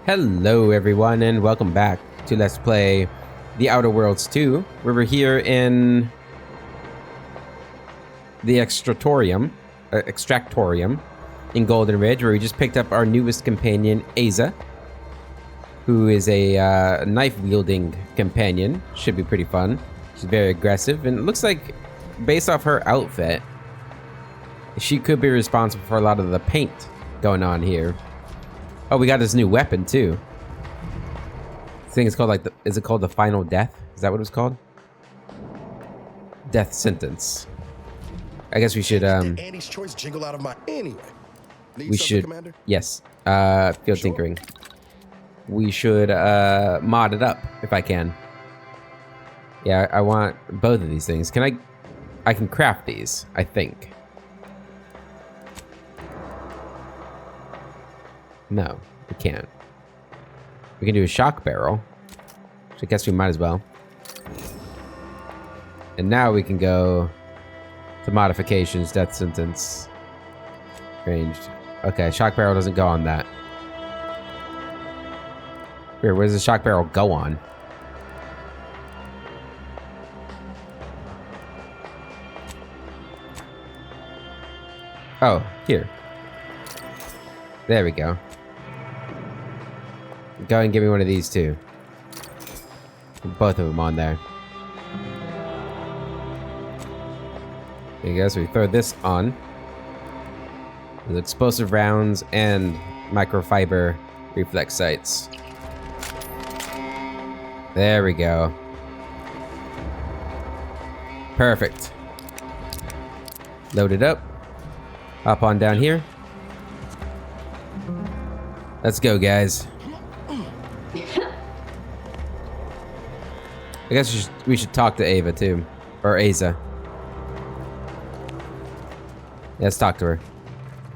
Hello everyone and welcome back to Let's Play The Outer Worlds 2, where we're here in the Extractorium in Golden Ridge, where we just picked up our newest companion, Aza, who is a knife-wielding companion. Should be pretty fun. She's very aggressive, and it looks like, based off her outfit, she could be responsible for a lot of the paint going on here. Oh, we got this new weapon too. This thing is called is it called the Final Death? Is that what it was called? Death Sentence. I guess we should Andy's choice jingle out of my anyway. We should, Commander? Yes. Field tinkering. We should mod it up if I can. Yeah, I want both of these things. I can craft these, I think. No, we can't. We can do a shock barrel. So I guess we might as well. And now we can go to modifications, death sentence, ranged. Okay, shock barrel doesn't go on that. Where does the shock barrel go on? Oh, here. There we go. Go and give me one of these too. Both of them on there. There you go. So we throw this on. With explosive rounds and microfiber reflex sights. There we go. Perfect. Load it up. Hop on down here. Let's go, guys. I guess we should talk to Ava, too. Or Aza. Yeah, let's talk to her.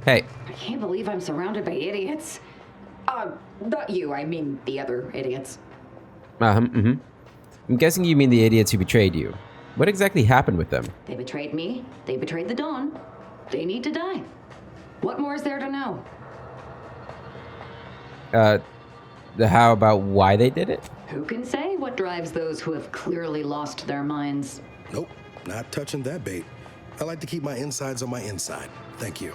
Hey. I can't believe I'm surrounded by idiots. Not you, I mean the other idiots. I'm guessing you mean the idiots who betrayed you. What exactly happened with them? They betrayed me. They betrayed the Dawn. They need to die. What more is there to know? How about why they did it? Who can say what drives those who have clearly lost their minds? Nope, not touching that bait. I like to keep my insides on my inside. Thank you.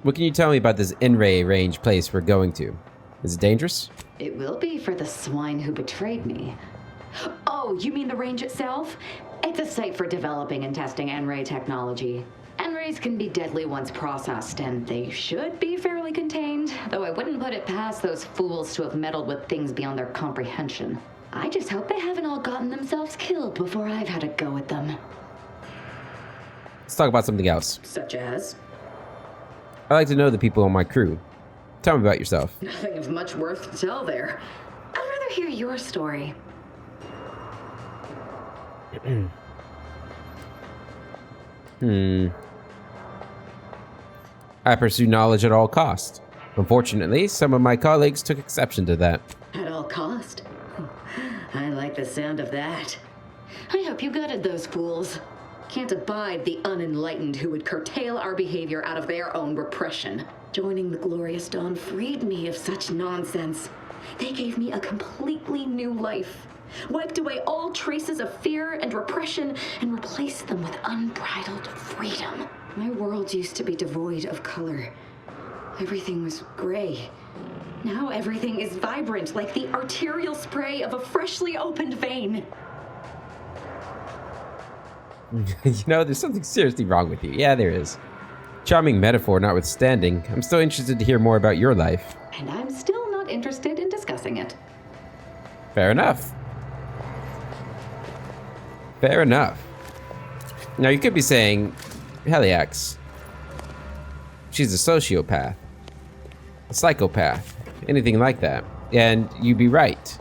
What can you tell me about this in-ray range place we're going to? Is it dangerous? It will be for the swine who betrayed me. Oh, you mean the range itself? It's a site for developing and testing N-ray technology. N-rays can be deadly once processed, and they should be fairly contained, though I wouldn't put it past those fools to have meddled with things beyond their comprehension. I just hope they haven't all gotten themselves killed before I've had a go at them. Let's talk about something else. Such as? I like to know the people on my crew. Tell me about yourself. Nothing of much worth to tell there. I'd rather hear your story. I pursue knowledge at all costs. Unfortunately, some of my colleagues took exception to that. At all cost? I like the sound of that. I hope you gutted those fools. Can't abide the unenlightened who would curtail our behavior out of their own repression. Joining the Glorious Dawn freed me of such nonsense. They gave me a completely new life. Wiped away all traces of fear and repression and replaced them with unbridled freedom. My world used to be devoid of color. Everything was gray. Now everything is vibrant, like the arterial spray of a freshly opened vein. You know, there's something seriously wrong with you. Yeah, there is. Charming metaphor notwithstanding, I'm still interested to hear more about your life. And I'm still not interested in discussing it. Fair enough. Fair enough. Now, you could be saying, Heliax, she's a sociopath, a psychopath, anything like that. And you'd be right.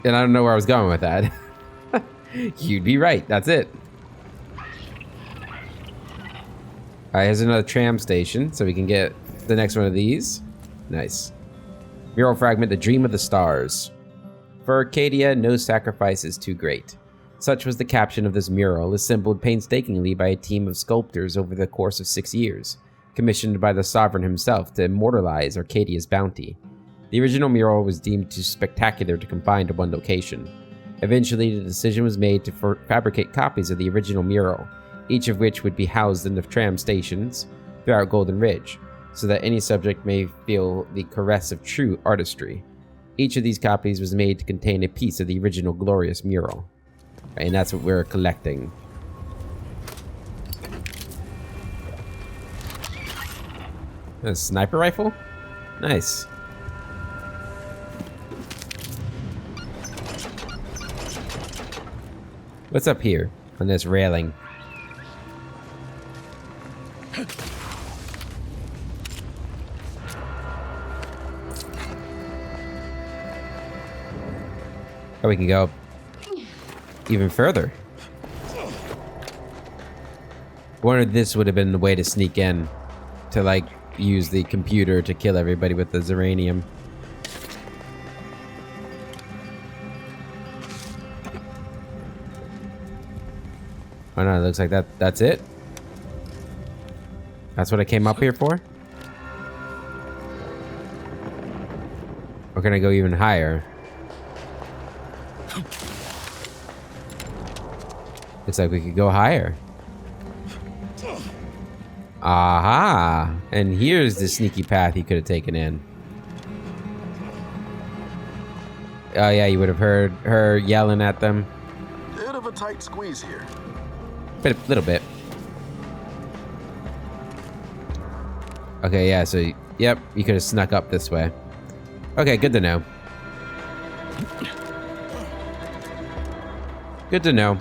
And I don't know where I was going with that. You'd be right. That's it. Alright, here's another tram station, so we can get the next one of these. Nice. Mural fragment, the dream of the stars. For Arcadia, no sacrifice is too great. Such was the caption of this mural, assembled painstakingly by a team of sculptors over the course of 6 years, commissioned by the sovereign himself to immortalize Arcadia's bounty. The original mural was deemed too spectacular to confine to one location. Eventually, the decision was made to fabricate copies of the original mural, each of which would be housed in the tram stations throughout Golden Ridge, so that any subject may feel the caress of true artistry. Each of these copies was made to contain a piece of the original glorious mural. Right, and that's what we're collecting. A sniper rifle? Nice. What's up here on this railing? Oh, we can go even further. Wondered this would have been the way to sneak in, to like use the computer to kill everybody with the Zeranium. Oh no, it looks like that's it. That's what I came up here for? Or can I go even higher? Looks like we could go higher. Aha! And here's the sneaky path he could have taken in. Oh yeah, you would have heard her yelling at them. Bit of a tight squeeze here. Little bit. Okay, yeah, so, yep, you could have snuck up this way. Okay, good to know. Good to know.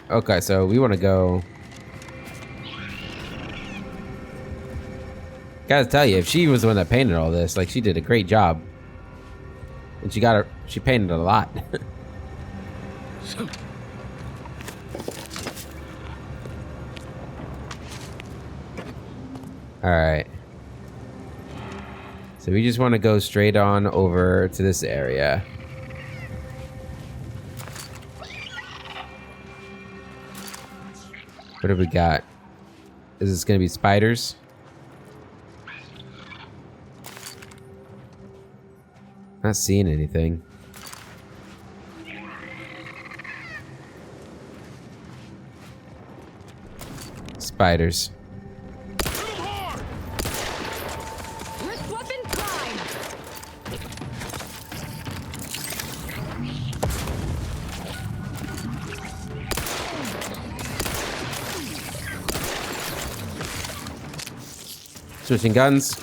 Okay, so we want to go. Gotta tell you, if she was the one that painted all this, like, she did a great job. And she painted a lot. Alright. So we just want to go straight on over to this area. What have we got? Is this going to be spiders? Not seeing anything. Spiders. Switching guns.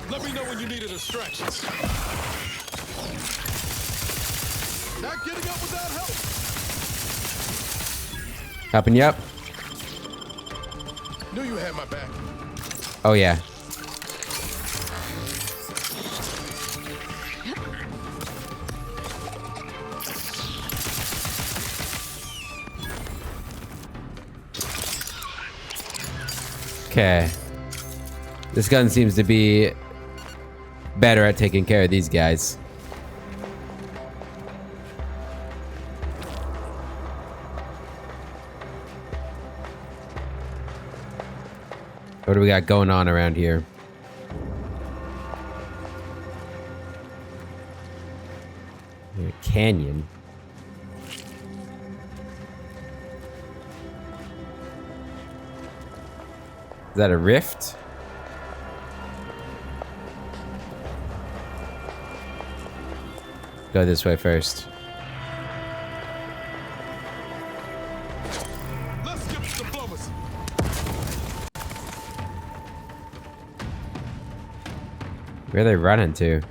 Let me know when you need a distraction. Not getting up without help. Helping you up. Knew you had my back. Oh yeah. Okay. This gun seems to be better at taking care of these guys. What do we got going on around here? A canyon. Is that a rift? Go this way first. Let's skip diplomacy. Where are they running to?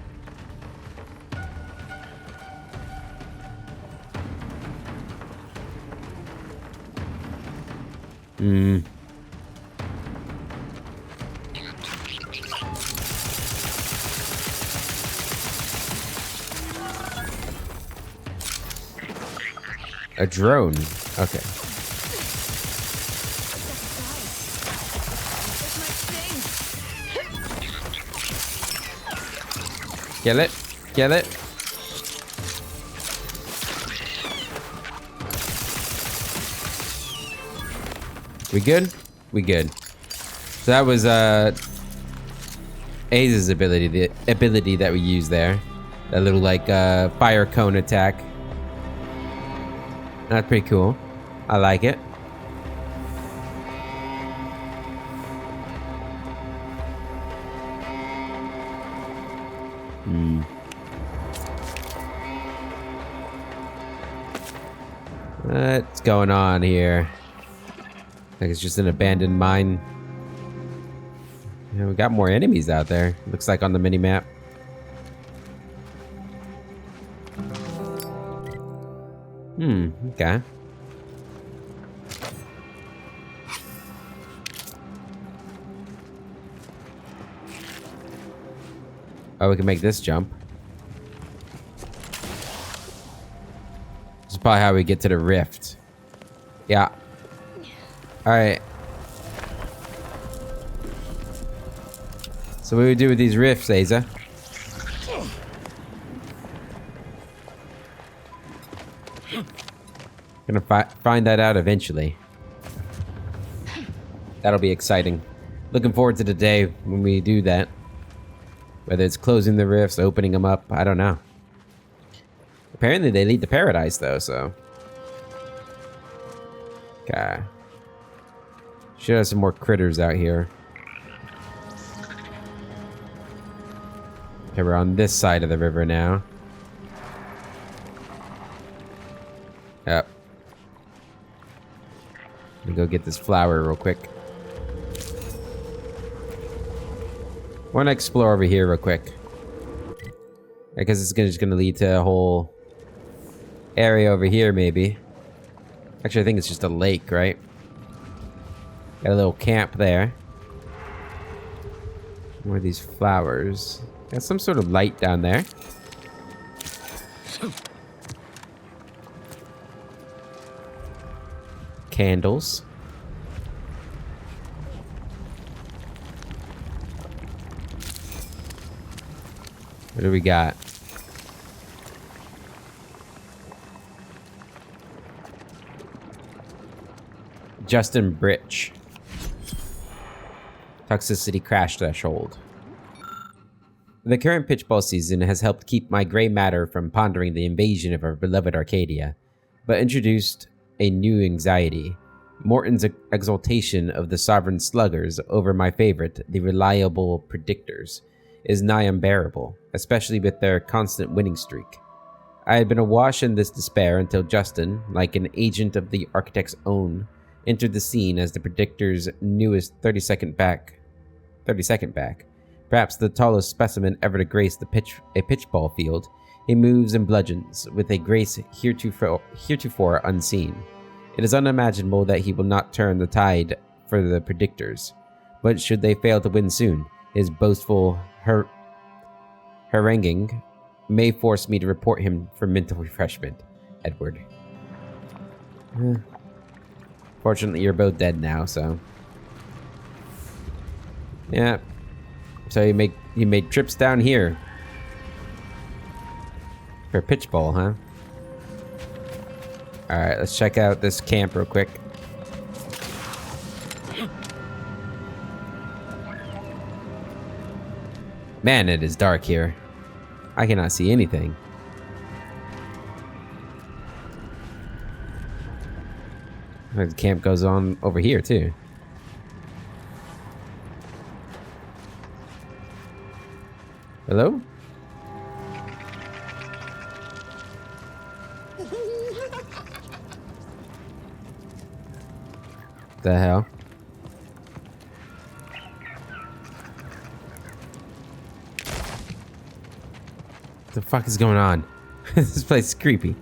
A drone. Okay. Kill it. Kill it. We good? We good. So that was Aza's ability, the ability that we used there. That little like fire cone attack. That's pretty cool. I like it. What's going on here? I think it's just an abandoned mine. Yeah, we got more enemies out there. Looks like on the mini map. Okay. Oh, we can make this jump. This is probably how we get to the rift. Yeah. Alright. So what do we do with these rifts, Aza? Gonna find that out eventually. That'll be exciting. Looking forward to the day when we do that. Whether it's closing the rifts, opening them up, I don't know. Apparently they lead to paradise though, so. Okay. Should have some more critters out here. Okay, we're on this side of the river now. Yep. Let me go get this flower real quick. Want to explore over here real quick. I guess it's just gonna lead to a whole area over here, maybe. Actually, I think it's just a lake, right? Got a little camp there. Where are these flowers? Got some sort of light down there. Candles. What do we got? Justin Britch. Toxicity crash threshold. The current pitchball season has helped keep my gray matter from pondering the invasion of our beloved Arcadia, but introduced a new anxiety. Morton's exaltation of the sovereign sluggers over my favorite, the reliable predictors, is nigh unbearable, especially with their constant winning streak. I had been awash in this despair until Justin, like an agent of the architect's own, entered the scene as the predictor's newest 30-second back. Perhaps the tallest specimen ever to grace a pitchball field, he moves and bludgeons with a grace heretofore unseen. It is unimaginable that he will not turn the tide for the predictors, but should they fail to win soon, his boastful haranguing may force me to report him for mental refreshment. Edward. Fortunately, you're both dead now, so. Yeah. So you made trips down here. For pitchball, huh? Alright, let's check out this camp real quick. Man, it is dark here. I cannot see anything. The camp goes on over here, too. Hello? The hell? What the fuck is going on? This place is creepy.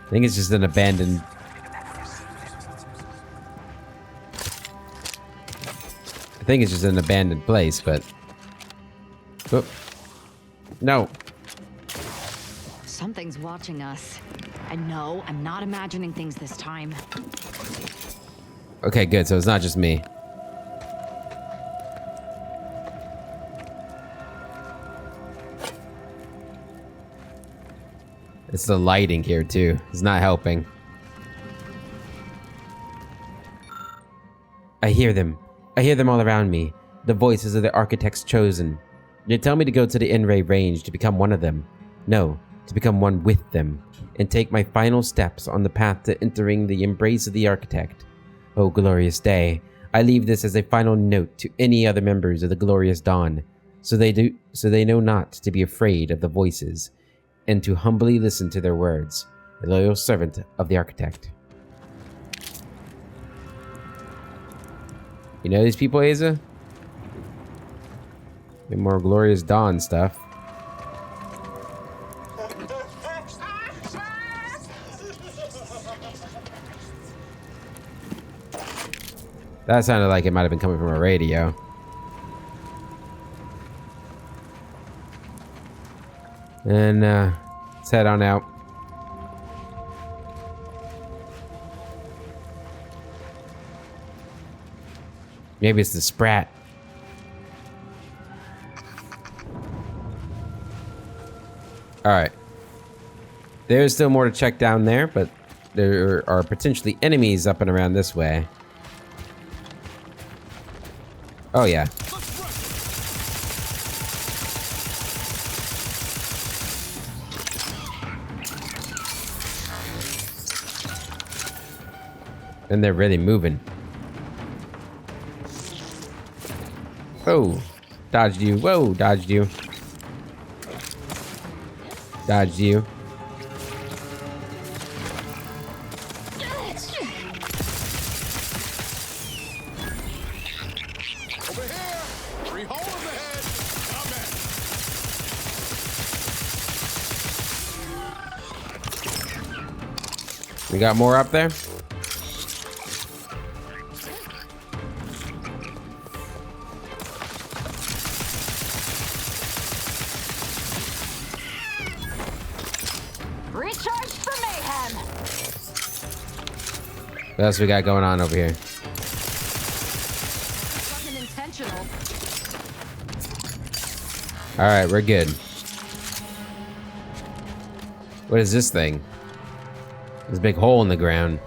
I think it's just an abandoned... I think it's just an abandoned place, but... Oh. No. Something's watching us. And no, I'm not imagining things this time. Okay, good. So it's not just me. It's the lighting here too. It's not helping. I hear them. I hear them all around me. The voices of the architects chosen. They tell me to go to the In-Ray range to become one of them. No, to become one with them. And take my final steps on the path to entering the embrace of the architect. Oh, glorious day. I leave this as a final note to any other members of the Glorious Dawn. So they know not to be afraid of the voices, and to humbly listen to their words. A loyal servant of the architect. You know these people, Aza? Get more Glorious Dawn stuff. That sounded like it might have been coming from a radio. And let's head on out. Maybe it's the Sprat. Alright. There's still more to check down there, but there are potentially enemies up and around this way. Oh, yeah. And they're really moving. Oh, dodged you. Whoa, dodged you. Dodged you. Over here! 3 holes ahead! Coming! We got more up there? Recharge for mayhem. What else we got going on over here? Wasn't intentional. Alright, we're good. What is this thing? There's a big hole in the ground.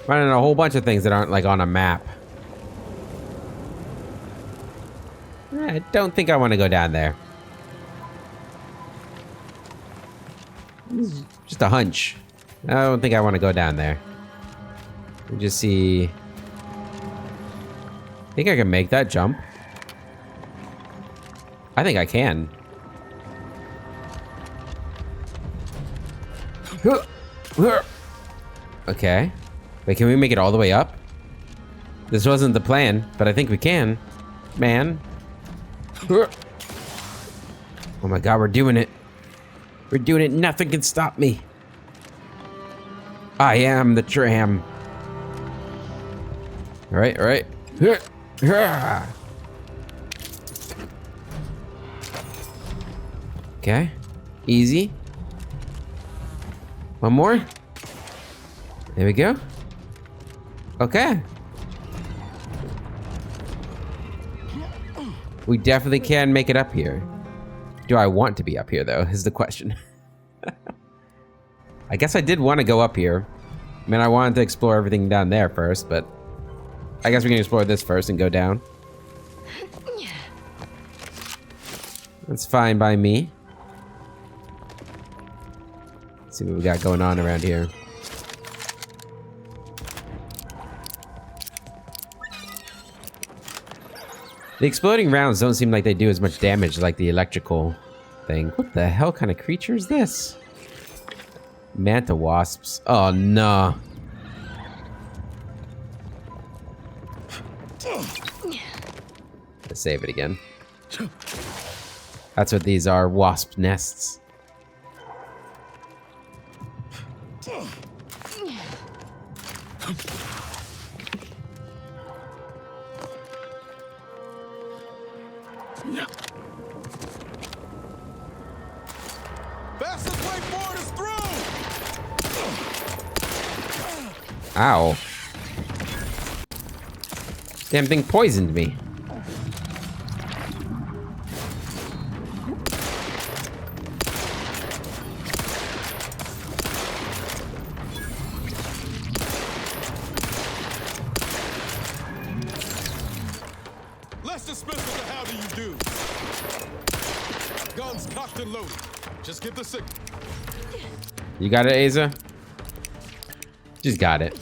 Finding a whole bunch of things that aren't like on a map. I don't think I want to go down there. Just a hunch. I don't think I want to go down there. We just see. Think I can make that jump? I think I can. Okay. Wait, can we make it all the way up? This wasn't the plan, but I think we can. Man. Oh my god, we're doing it. We're doing it. Nothing can stop me. I am the tram. All right, all right. Okay. Easy. One more. There we go. Okay. We definitely can make it up here. Do I want to be up here, though, is the question. I guess I did want to go up here. I mean, I wanted to explore everything down there first, but I guess we can explore this first and go down. That's fine by me. Let's see what we got going on around here. The exploding rounds don't seem like they do as much damage like the electrical thing. What the hell kind of creature is this? Manta wasps. Oh, no. Let's save it again. That's what these are, wasp nests. Fastest way forward is through! Ow. Damn thing poisoned me. dismissal to how do you do. Guns cocked and loaded. Just get the signal. You got it, Asa? She's got it.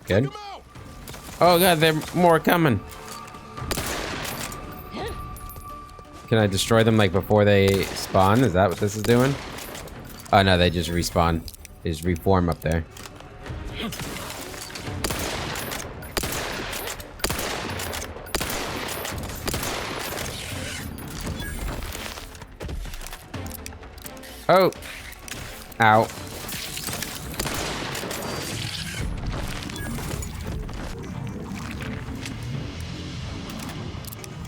Good. Come out. Oh god, there are more coming. Can I destroy them like before they spawn? Is that what this is doing? Oh no, they just respawn. They just reform up there. Oh. Ow.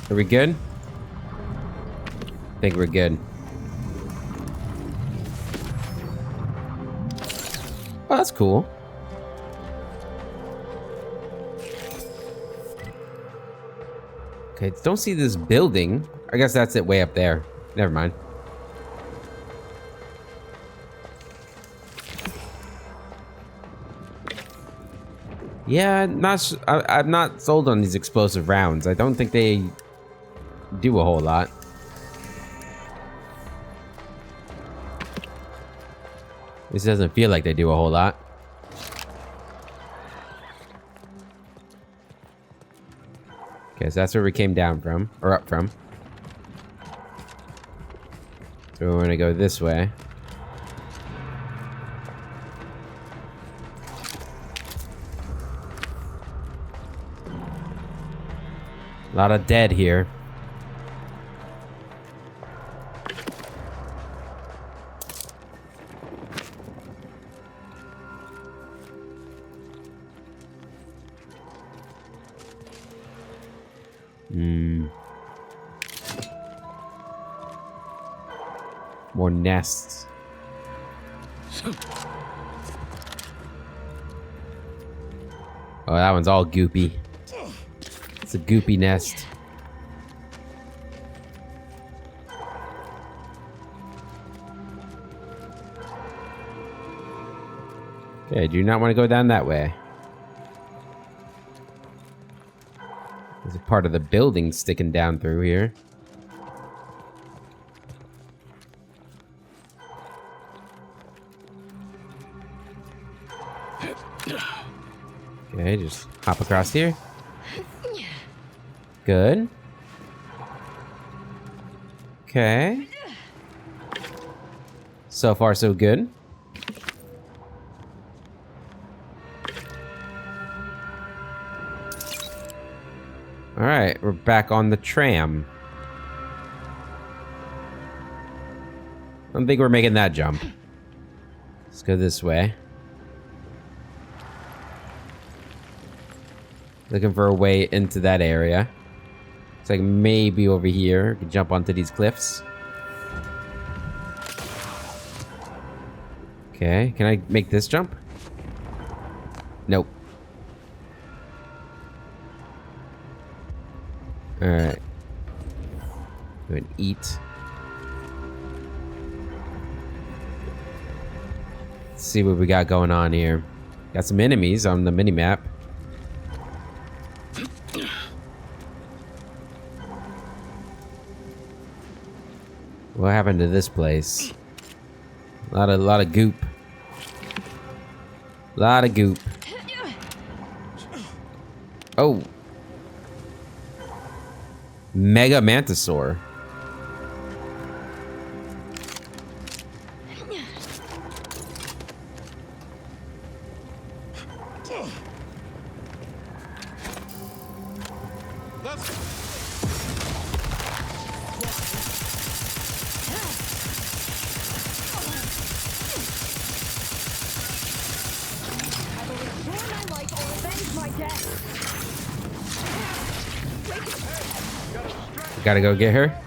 Are we good? I think we're good. Oh, that's cool. Okay, don't see this building. I guess that's it way up there. Never mind. Yeah, I'm not sold on these explosive rounds. I don't think they do a whole lot. This doesn't feel like they do a whole lot. Okay, so that's where we came down from, or up from. So we're gonna go this way. A lot of dead here. More nests. Oh, that one's all goopy. It's a goopy nest. Okay, do you not want to go down that way? There's a part of the building sticking down through here. Okay, just hop across here. Good. Okay. So far, so good. All right, we're back on the tram. I don't think we're making that jump. Let's go this way. Looking for a way into that area. It's like maybe over here. We can jump onto these cliffs. Okay, can I make this jump? Nope. Alright. Go and eat. Let's see what we got going on here. Got some enemies on the mini-map. What happened to this place? A lot of goop. Lot of goop. Oh. Mega Mantisaur. Gotta go get her.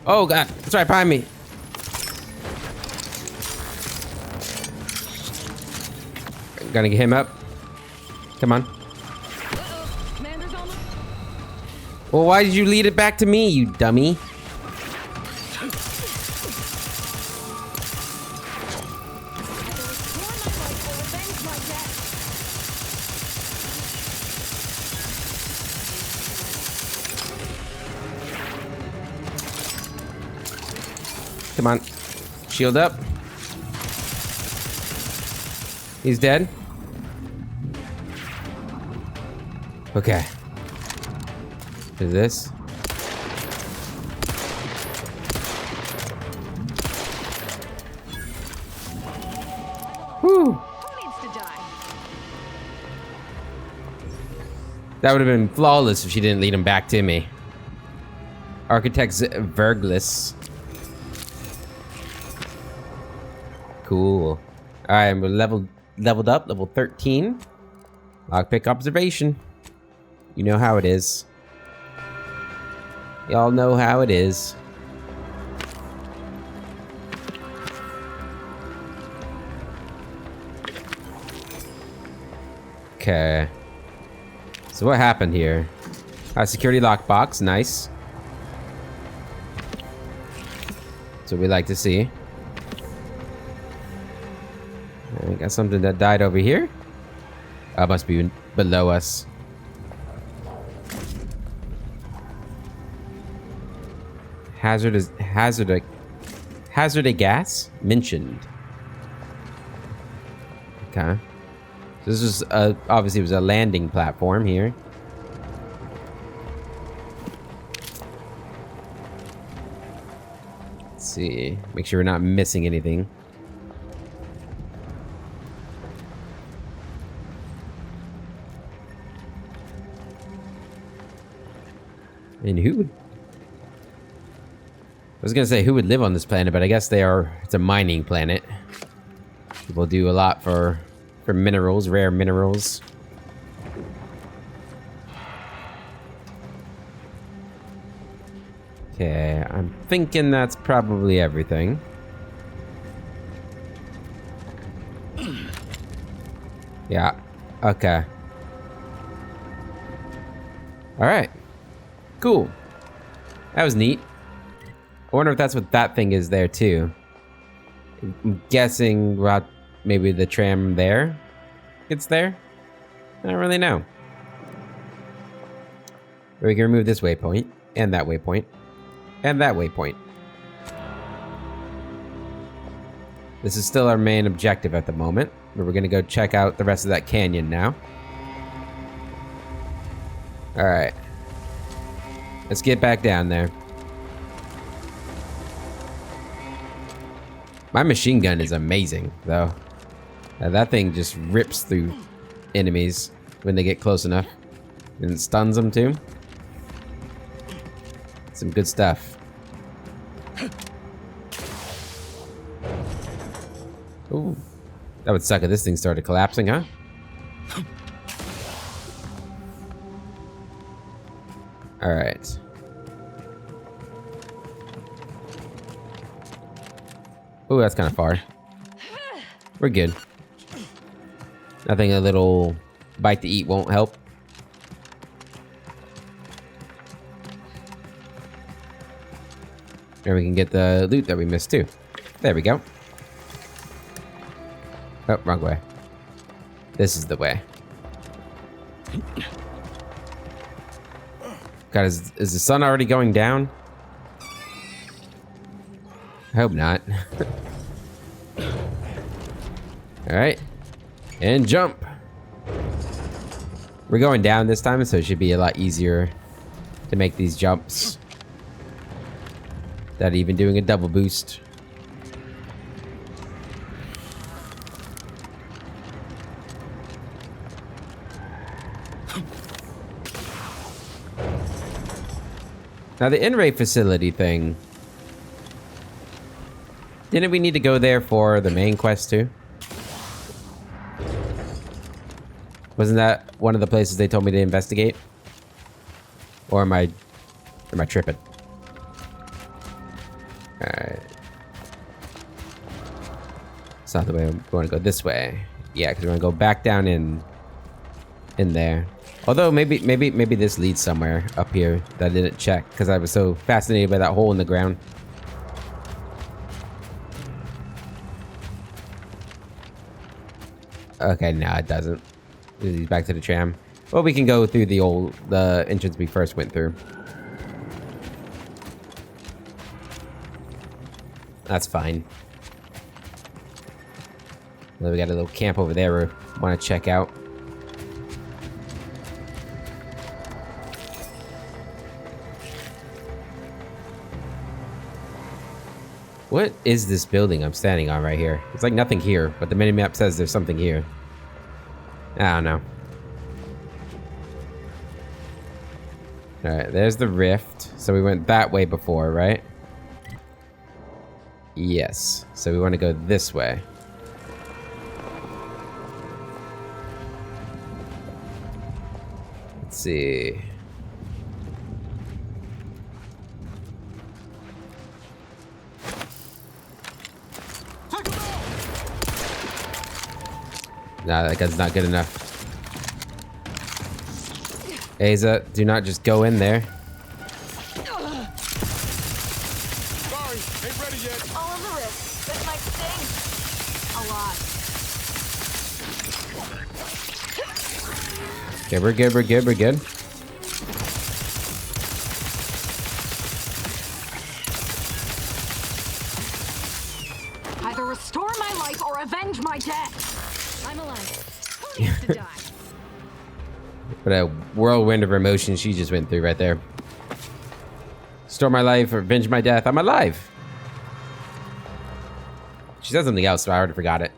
Oh god, it's right behind me. Gotta get him up. Come on. Well, why did you lead it back to me, you dummy? Come on. Shield up. He's dead. Okay. Do this. Whew. That would have been flawless if she didn't lead him back to me. Architect's Verglis. Cool. Alright, we're leveled up, level 13. Lockpick observation. You know how it is. Y'all know how it is. Okay. So what happened here? Security lockbox, nice. That's what we like to see. I got something that died over here. Must be below us. Hazardous gas mentioned. Okay. So this is obviously it was a landing platform here. Let's see. Make sure we're not missing anything. And who would... I was gonna say who would live on this planet, but I guess it's a mining planet. People do a lot for minerals, rare minerals. Okay, I'm thinking that's probably everything. Yeah, okay. Alright. Cool. That was neat. I wonder if that's what that thing is there too. I'm guessing maybe the tram there gets there. I don't really know. We can remove this waypoint, and that waypoint, and that waypoint. This is still our main objective at the moment, but we're gonna go check out the rest of that canyon now. Alright. Let's get back down there. My machine gun is amazing, though. That thing just rips through enemies when they get close enough. And stuns them, too. Some good stuff. Ooh. That would suck if this thing started collapsing, huh? Alright. Oh, that's kind of far. We're good. Nothing a little bite to eat won't help. And we can get the loot that we missed too. There we go. Oh, wrong way. This is the way. God, is the sun already going down? I hope not. Alright. And jump. We're going down this time, so it should be a lot easier to make these jumps. Without even doing a double boost. Now the in-ray facility thing. Didn't we need to go there for the main quest too? Wasn't that one of the places they told me to investigate? Or am I tripping? Alright. It's not the way we want to go this way. Yeah, because we're going to go back down in. in there. Although maybe this leads somewhere up here that I didn't check because I was so fascinated by that hole in the ground. Okay, no, it doesn't. It leads back to the tram. Well, we can go through the entrance we first went through. That's fine. Then we got a little camp over there we want to check out. What is this building I'm standing on right here? It's like nothing here, but the minimap says there's something here. I don't know. Alright, there's the rift. So we went that way before, right? Yes. So we want to go this way. Let's see. Nah, that gun's not good enough. Aza, do not just go in there. Sorry, ain't ready yet. All of the risk. This might sting. A lot. Okay, we're good, we're good, we're good. Either restore my life or avenge my death. I'm alive. Who needs to die? What a whirlwind of emotion she just went through right there. Restore my life or avenge my death. I'm alive. She said something else, so I already forgot it.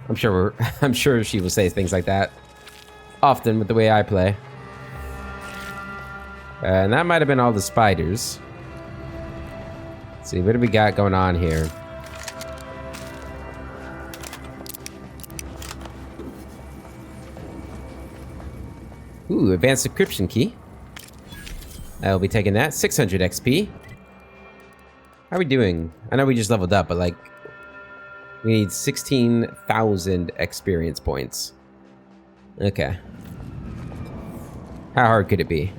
I'm sure she will say things like that often with the way I play. And that might have been all the spiders. Let's see, what do we got going on here? Ooh, advanced encryption key. I'll be taking that. 600 XP. How are we doing? I know we just leveled up, but like, we need 16,000 experience points. Okay. How hard could it be?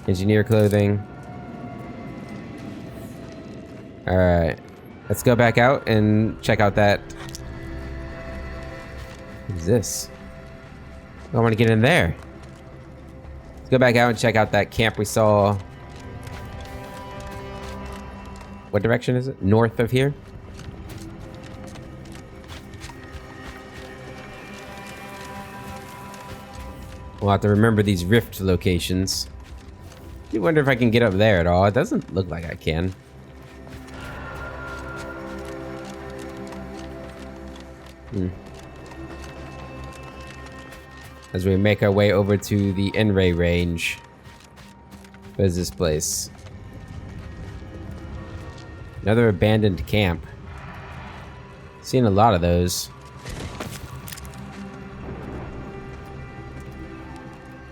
Engineer clothing. Alright. Let's go back out and check out that. What is this? I want to get in there. Let's go back out and check out that camp we saw. What direction is it? North of here? We'll have to remember these rift locations. I wonder if I can get up there at all. It doesn't look like I can. As we make our way over to the N-Ray range. What is this place? Another abandoned camp. Seen a lot of those.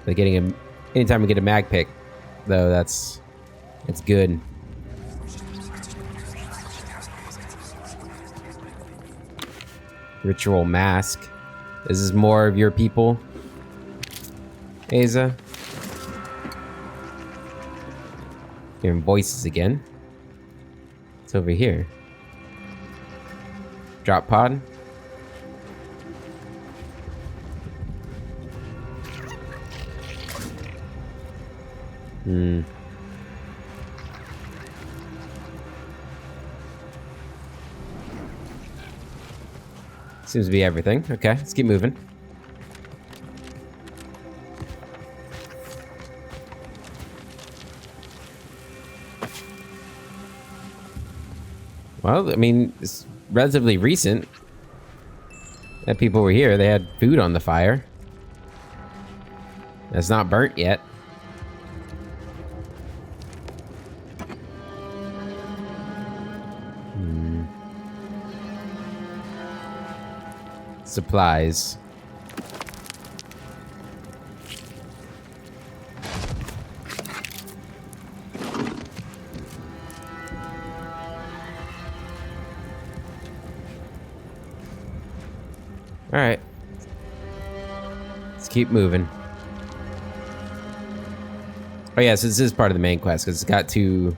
But getting anytime we get a mag pick, though, that's good. Ritual mask. This is more of your people, Aza. Hearing voices again. It's over here. Drop pod. Seems to be everything. Okay, let's keep moving. Well, I mean, it's relatively recent that people were here. They had food on the fire. That's not burnt yet. Supplies. All right. Let's keep moving. Oh yeah, so this is part of the main quest because it's got two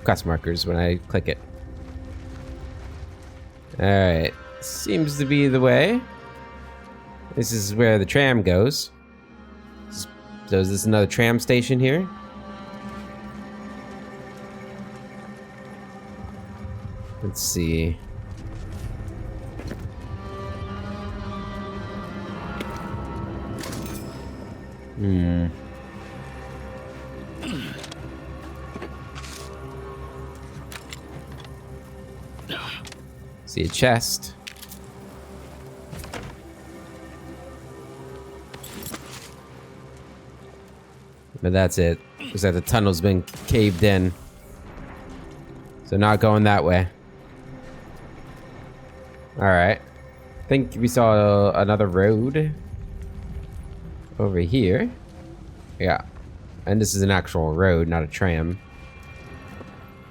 quest markers when I click it. All right, seems to be the way. This is where the tram goes. So is this another tram station here? Let's see. See a chest. But that's it. Looks like the tunnel's been caved in. So not going that way. Alright. I think we saw another road over here. Yeah. And this is an actual road, not a tram.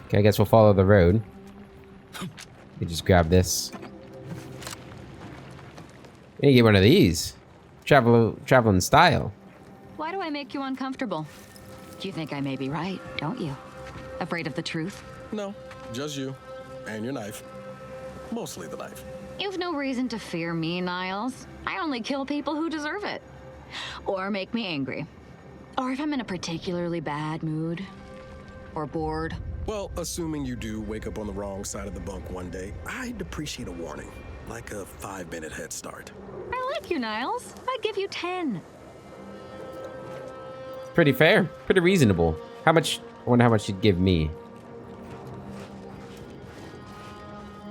Okay, I guess we'll follow the road. You just grab this. You get one of these. Traveling style. Why do I make you uncomfortable? You think I may be right, don't you? Afraid of the truth? No, just you. And your knife. Mostly the knife. You've no reason to fear me, Niles. I only kill people who deserve it. Or make me angry. Or if I'm in a particularly bad mood. Or bored. Well, assuming you do wake up on the wrong side of the bunk one day, I'd appreciate a warning. Like a 5-minute head start. I like you, Niles. I'd give you 10. Pretty fair. Pretty reasonable. How much? I wonder how much you'd give me.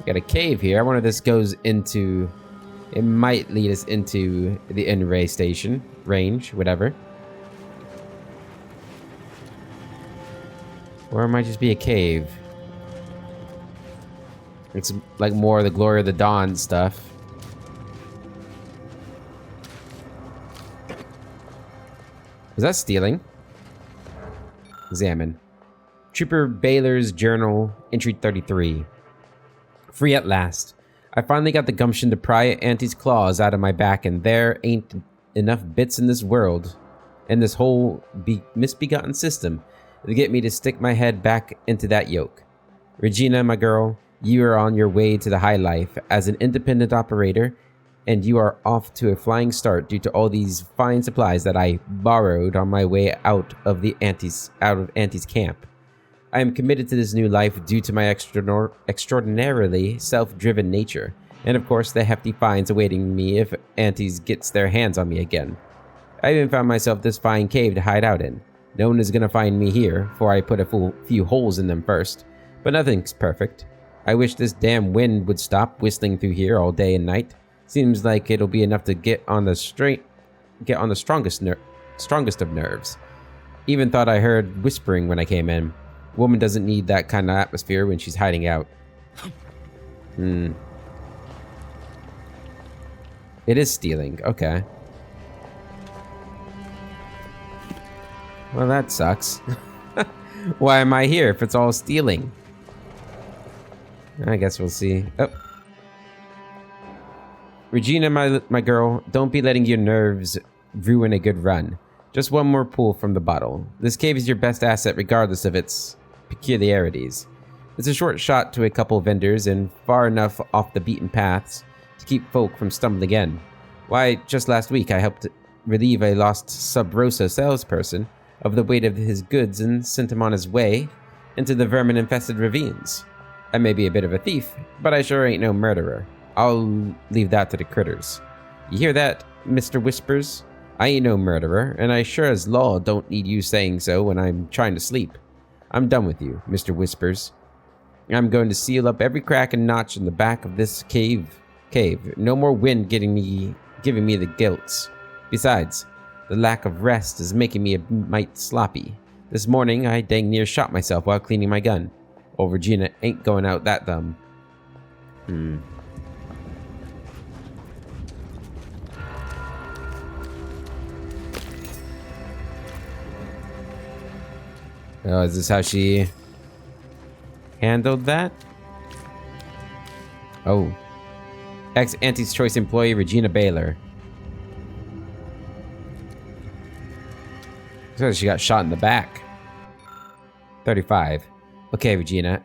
Got a cave here. I wonder if this goes into... It might lead us into the N-Ray station. Range, whatever. Or it might just be a cave. It's like more of the Glory of the Dawn stuff. Was that stealing? Examine. Trooper Baylor's journal, entry 33. Free at last. I finally got the gumption to pry Auntie's claws out of my back, and there ain't enough bits in this world, and this whole misbegotten system, to get me to stick my head back into that yoke. Regina, my girl, you are on your way to the high life as an independent operator, and you are off to a flying start due to all these fine supplies that I borrowed on my way out of Auntie's camp. I am committed to this new life due to my extraordinarily self-driven nature, and of course the hefty fines awaiting me if Auntie's gets their hands on me again. I even found myself this fine cave to hide out in. No one is gonna find me here, for I put a few holes in them first, but nothing's perfect. I wish this damn wind would stop whistling through here all day and night. Seems like it'll be enough to get on the strongest of nerves. Even thought I heard whispering when I came in. Woman doesn't need that kind of atmosphere when she's hiding out. It is stealing. Okay. Well, that sucks. Why am I here if it's all stealing? I guess we'll see. Oh. Regina, my girl, don't be letting your nerves ruin a good run. Just one more pull from the bottle. This cave is your best asset regardless of its peculiarities. It's a short shot to a couple vendors and far enough off the beaten paths to keep folk from stumbling in. Why, just last week I helped relieve a lost Sub Rosa salesperson of the weight of his goods and sent him on his way into the vermin-infested ravines. I may be a bit of a thief, but I sure ain't no murderer. I'll leave that to the critters. You hear that, Mr. Whispers? I ain't no murderer, and I sure as law don't need you saying so when I'm trying to sleep. I'm done with you, Mr. Whispers. I'm going to seal up every crack and notch in the back of this cave. No more wind giving me the gilts. Besides, the lack of rest is making me a mite sloppy. This morning, I dang near shot myself while cleaning my gun. Old Regina ain't going out that dumb. Oh, is this how she handled that? Oh. Ex-Auntie's Choice employee Regina Baylor. So she got shot in the back. 35. Okay, Regina.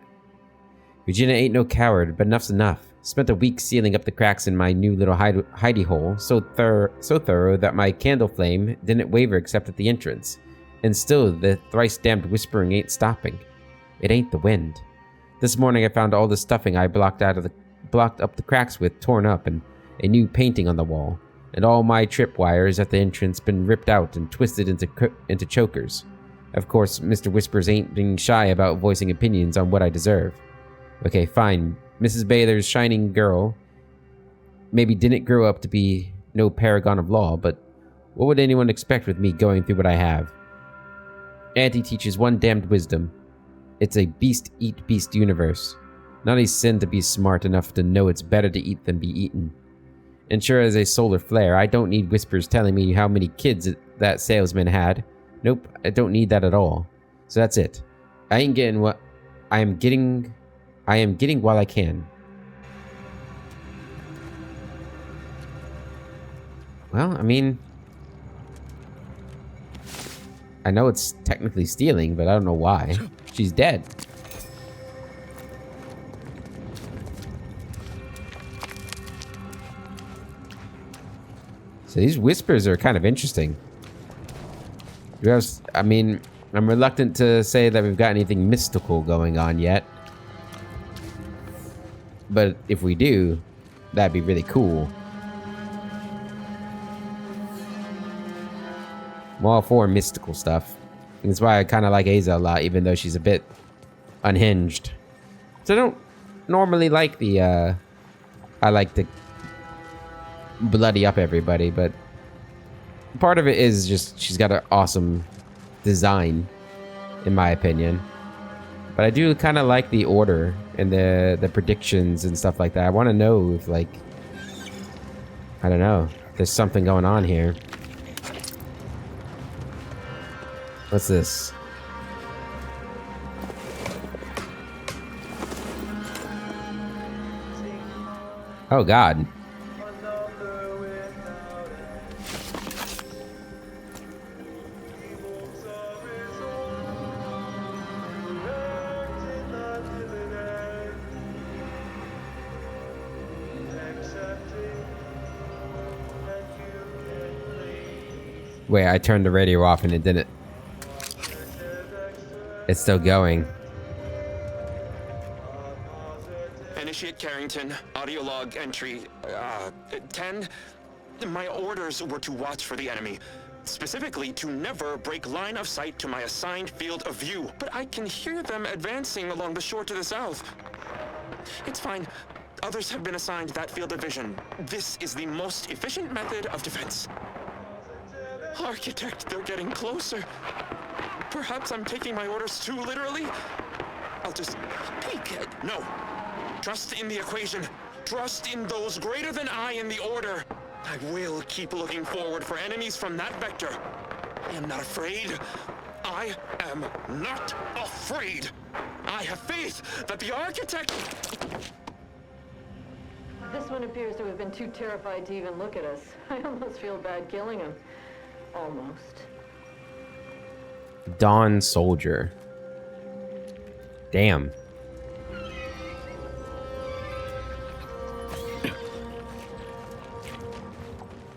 Regina ain't no coward, but enough's enough. Spent a week sealing up the cracks in my new little hidey hole, so thorough that my candle flame didn't waver except at the entrance. And still, the thrice-damned whispering ain't stopping. It ain't the wind. This morning I found all the stuffing I blocked up the cracks with torn up and a new painting on the wall. And all my tripwires at the entrance been ripped out and twisted into chokers. Of course, Mr. Whispers ain't being shy about voicing opinions on what I deserve. Okay, fine. Mrs. Baylor's shining girl maybe didn't grow up to be no paragon of law, but what would anyone expect with me going through what I have? Auntie teaches one damned wisdom. It's a beast-eat-beast universe. Not a sin to be smart enough to know it's better to eat than be eaten. And sure as a solar flare, I don't need Whispers telling me how many kids that salesman had. Nope, I don't need that at all. So that's it. I ain't getting what I am getting while I can. Well, I mean, I know it's technically stealing, but I don't know why. She's dead. So these Whispers are kind of interesting. I mean, I'm reluctant to say that we've got anything mystical going on yet. But if we do, that'd be really cool. I'm all for mystical stuff. And that's why I kind of like Aza a lot, even though she's a bit unhinged. So I don't normally like the, I like to bloody up everybody, but part of it is just she's got an awesome design, in my opinion. But I do kind of like the order and the predictions and stuff like that. I want to know if, like, I don't know, there's something going on here. What's this? Oh, God. Wait, I turned the radio off and it didn't. It's still going. Initiate Carrington, audio log entry 10. My orders were to watch for the enemy. Specifically, to never break line of sight to my assigned field of view. But I can hear them advancing along the shore to the south. It's fine. Others have been assigned that field of vision. This is the most efficient method of defense. Architect, they're getting closer. Perhaps I'm taking my orders too literally. I'll just peek. No. Trust in the equation. Trust in those greater than I in the order. I will keep looking forward for enemies from that vector. I am not afraid. I am not afraid. I have faith that the architect... This one appears to have been too terrified to even look at us. I almost feel bad killing him. Almost. Dawn Soldier. Damn.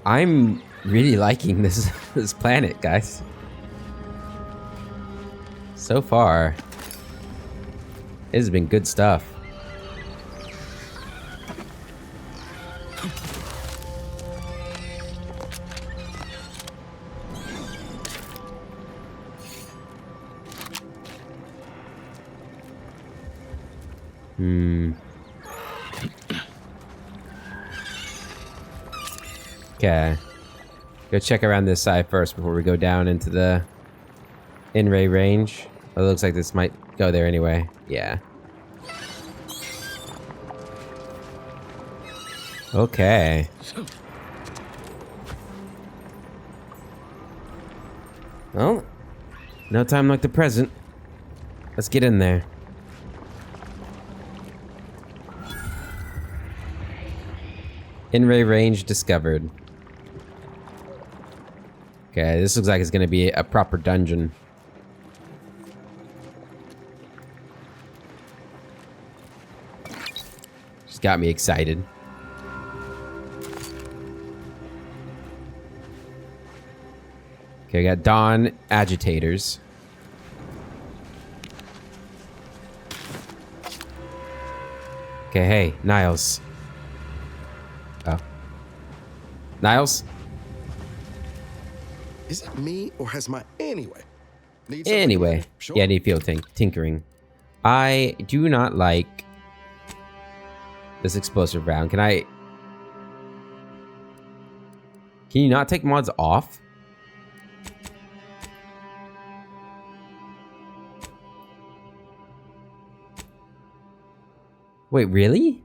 I'm really liking this planet, guys. So far, it has been good stuff. Okay. Go check around this side first before we go down into the in-ray range. It looks like this might go there anyway. Yeah. Okay. Well, no time like the present. Let's get in there. In-ray range discovered. Okay, this looks like it's gonna be a proper dungeon. Just got me excited. Okay, we got Dawn agitators. Okay, hey, Niles. Oh. Niles? Is it me or has my anyway? Need something Anyway. later? Sure. Yeah, I need field tinkering. I do not like this explosive round. Can you not take mods off? Wait, really?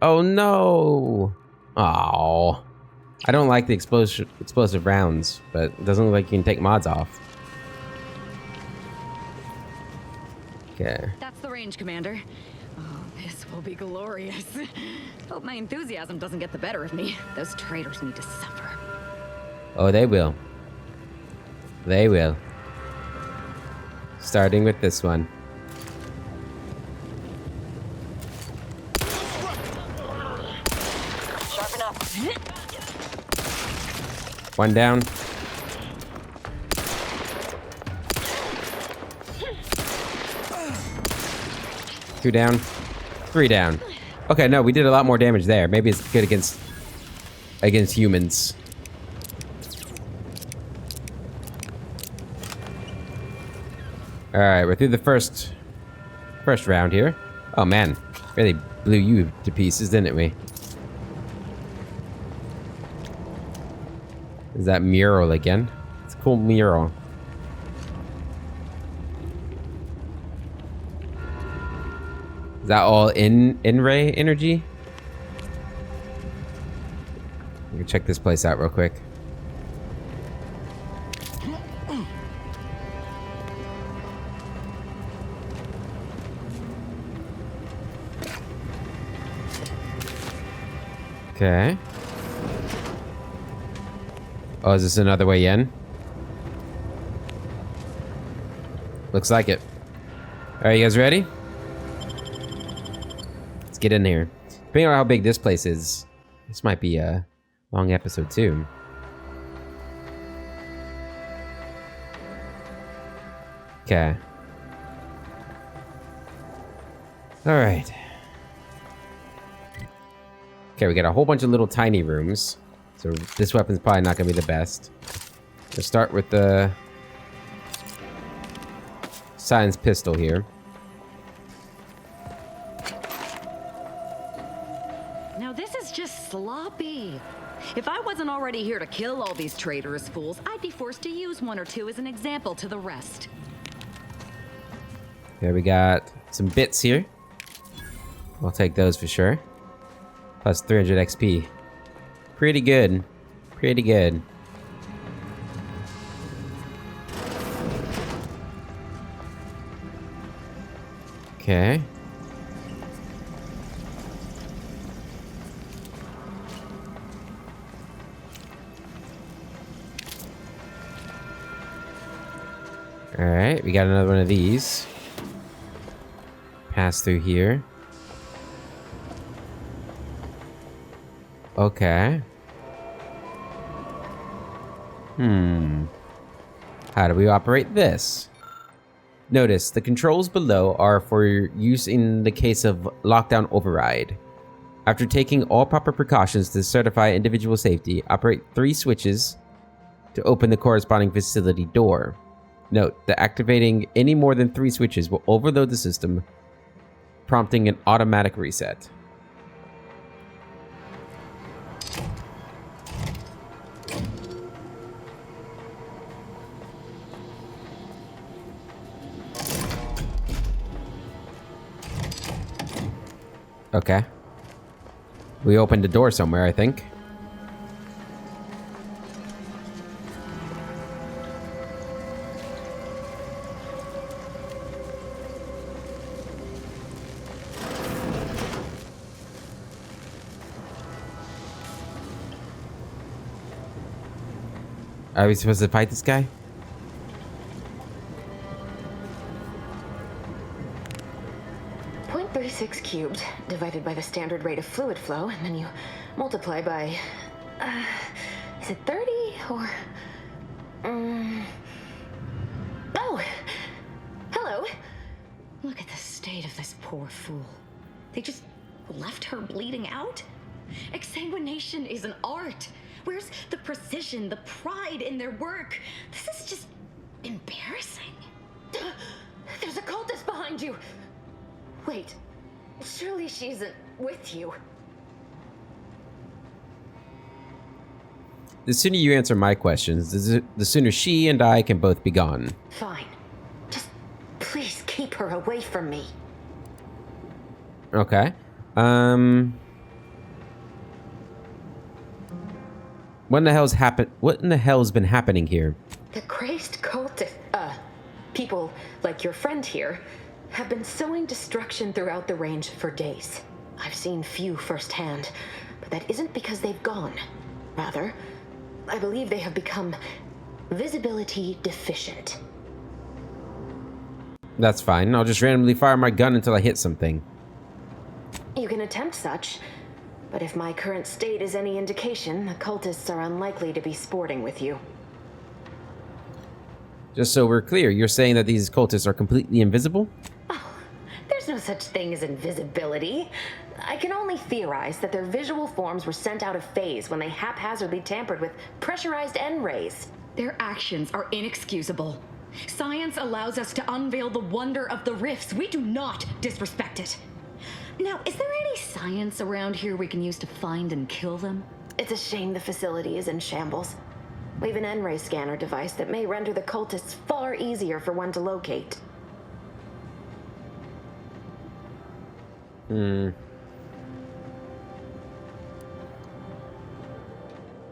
Oh no! Oh, I don't like the explosive rounds, but it doesn't look like you can take mods off. Okay. That's the range, Commander. Oh, this will be glorious. Hope my enthusiasm doesn't get the better of me. Those traitors need to suffer. Oh, they will. They will. Starting with this one. Sharpen up. One down. Two down. Three down. Okay, no, we did a lot more damage there. Maybe it's good against humans. All right, we're through the first round here. Oh man, really blew you to pieces, didn't we? Is that mural again? It's a cool mural. Is that all in-ray energy? We can check this place out real quick. Okay. Oh, is this another way in? Looks like it. Are you guys ready? Let's get in here. Depending on how big this place is, this might be a long episode too. Okay. All right. Okay, we got a whole bunch of little tiny rooms. So this weapon's probably not gonna be the best. Let's start with the science pistol here. Now this is just sloppy. If I wasn't already here to kill all these traitorous fools, I'd be forced to use one or two as an example to the rest. There we got some bits here. I'll take those for sure. Plus 300 XP. Pretty good. Pretty good. Okay. Alright, we got another one of these. Pass through here. Okay. How do we operate this? Notice, the controls below are for use in the case of lockdown override. After taking all proper precautions to certify individual safety, operate 3 switches to open the corresponding facility door. Note that activating any more than 3 switches will overload the system, prompting an automatic reset. Okay. We opened a door somewhere, I think. Are we supposed to fight this guy? .36 cubed divided by the standard rate of fluid flow, and then you multiply by, is it 30 or, oh, hello. Look at the state of this poor fool. They just left her bleeding out? Exsanguination is an art. Where's the precision, the pride in their work? This is just embarrassing. There's a cultist behind you. Wait, surely she isn't with you. The sooner you answer my questions, the sooner she and I can both be gone. Fine. Just please keep her away from me. Okay. What in the hell's been happening here? The crazed cultist, people like your friend here have been sowing destruction throughout the range for days. I've seen few firsthand, but that isn't because they've gone. Rather, I believe they have become visibility deficient. That's fine. I'll just randomly fire my gun until I hit something. You can attempt such, but if my current state is any indication, the cultists are unlikely to be sporting with you. Just so we're clear, you're saying that these cultists are completely invisible? There's no such thing as invisibility. I can only theorize that their visual forms were sent out of phase when they haphazardly tampered with pressurized N-rays. Their actions are inexcusable. Science allows us to unveil the wonder of the rifts. We do not disrespect it. Now, is there any science around here we can use to find and kill them? It's a shame the facility is in shambles. We have an N-ray scanner device that may render the cultists far easier for one to locate.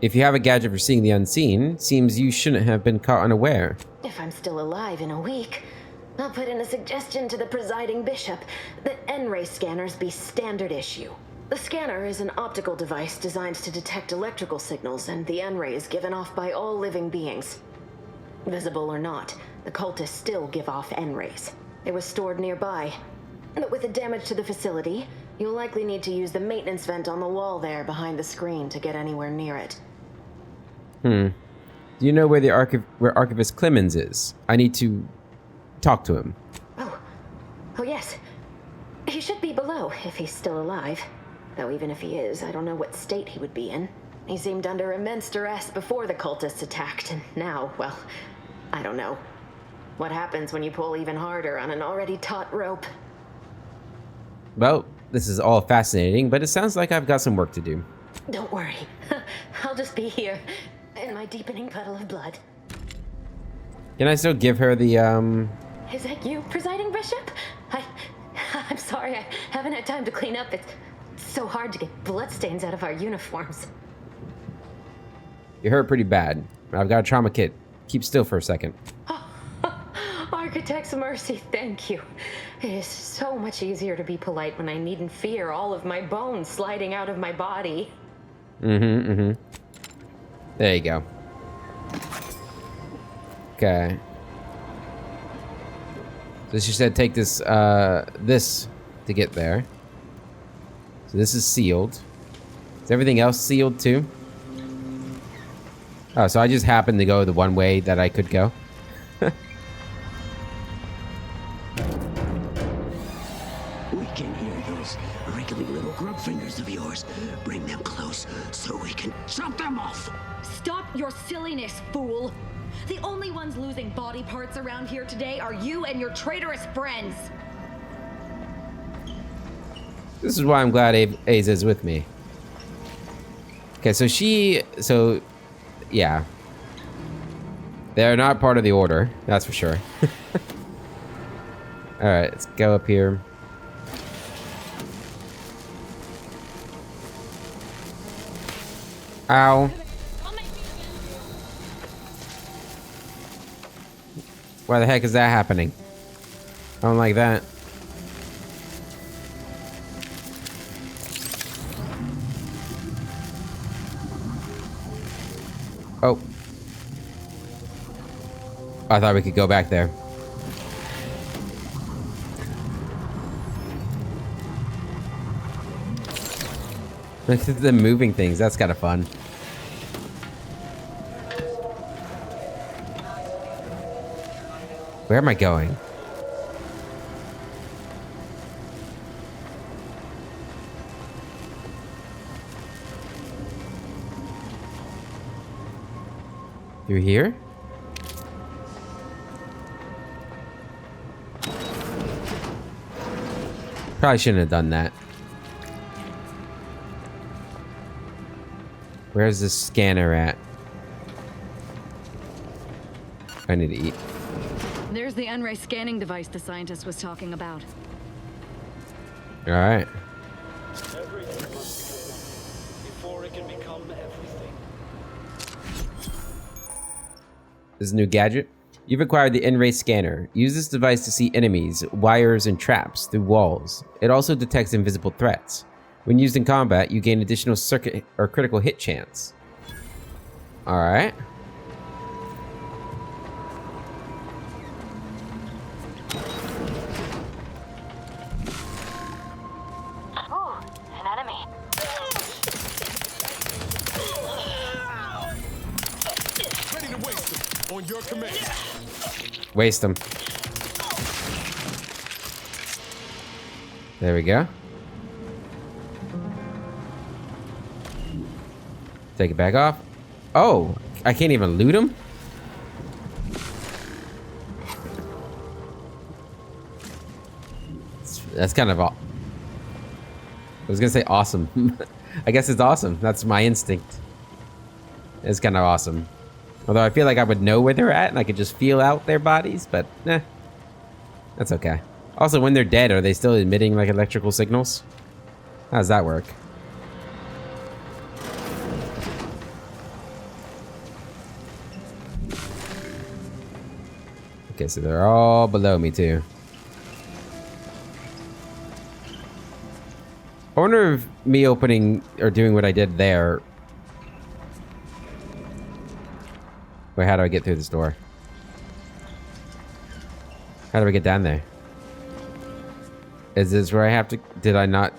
If you have a gadget for seeing the unseen, seems you shouldn't have been caught unaware. If I'm still alive in a week, I'll put in a suggestion to the presiding bishop that N-ray scanners be standard issue. The scanner is an optical device designed to detect electrical signals and the N-rays given off by all living beings. Visible or not, the cultists still give off N-rays. It was stored nearby. But with the damage to the facility, you'll likely need to use the maintenance vent on the wall there behind the screen to get anywhere near it. Do you know where where Archivist Clemens is? I need to talk to him. Oh yes. He should be below if he's still alive. Though even if he is, I don't know what state he would be in. He seemed under immense duress before the cultists attacked, and now, well, I don't know. What happens when you pull even harder on an already taut rope? Well, this is all fascinating, but it sounds like I've got some work to do. Don't worry. I'll just be here, in my deepening puddle of blood. Can I still give her the, Is that you, presiding bishop? I'm sorry, I haven't had time to clean up. It's so hard to get bloodstains out of our uniforms. You hurt pretty bad. I've got a trauma kit. Keep still for a second. Architect's mercy, thank you. It is so much easier to be polite when I needn't fear all of my bones sliding out of my body. There you go. Okay. So she said take this, this to get there. So this is sealed. Is everything else sealed too? Oh, so I just happened to go the one way that I could go. We can hear those wriggly little grub fingers of yours. Bring them close so we can chop them off. Stop your silliness, fool! The only ones losing body parts around here today are you and your traitorous friends. This is why I'm glad Aza is with me. Okay, so yeah. They're not part of the order, that's for sure. Alright, let's go up here. Ow. Why the heck is that happening? I don't like that. Oh. I thought we could go back there. Look at the moving things. That's kind of fun. Where am I going? Through here? Probably shouldn't have done that. Where's the scanner at? I need to eat. There's the N-ray scanning device the scientist was talking about. All right. Everything must be before it can become everything. This is a new gadget. You've acquired the N-ray scanner. Use this device to see enemies, wires, and traps through walls. It also detects invisible threats. When used in combat, you gain additional circuit or critical hit chance. All right. Oh, an enemy. Ready to waste them. On your command. Waste them. There we go. Take it back off. Oh, I can't even loot them? That's kind of... I was gonna say awesome. I guess it's awesome. That's my instinct. It's kind of awesome. Although I feel like I would know where they're at and I could just feel out their bodies, but nah. That's okay. Also, when they're dead, are they still emitting like electrical signals? How does that work? Okay, so they're all below me too. I wonder if me opening or doing what I did there. Wait, how do I get through this door? How do I get down there? Is this where I have to? Did I not?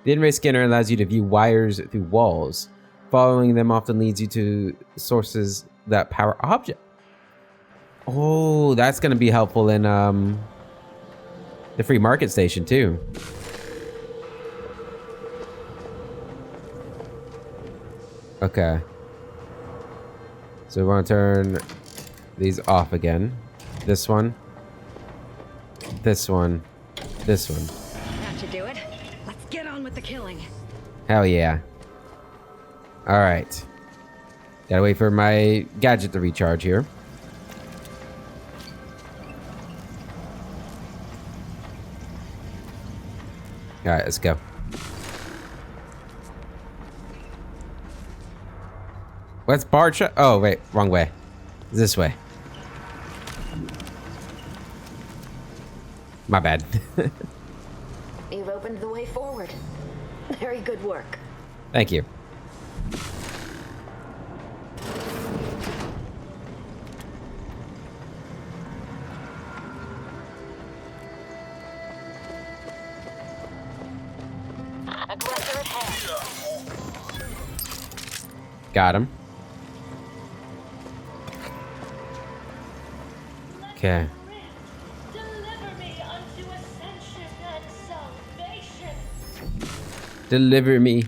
The N-ray scanner allows you to view wires through walls. Following them often leads you to sources that power object. Oh, that's going to be helpful in the free market station too. Okay. So we want to turn these off again. This one. This one. This one. That should do it. Let's get on with the killing. Hell yeah. All right. Gotta wait for my gadget to recharge here. All right, let's go. What's bar shot? Oh, wait, wrong way. This way. My bad. You've opened the way forward. Very good work. Thank you. Aggressor at hand. Got him. Okay. Deliver me unto ascension and salvation. Deliver me.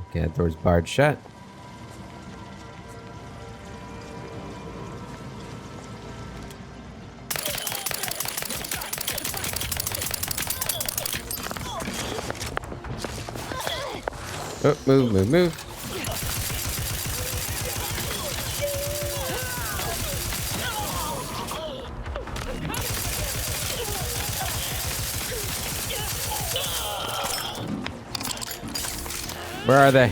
Okay, that door's barred shut. Oh, move, move, move. Where are they?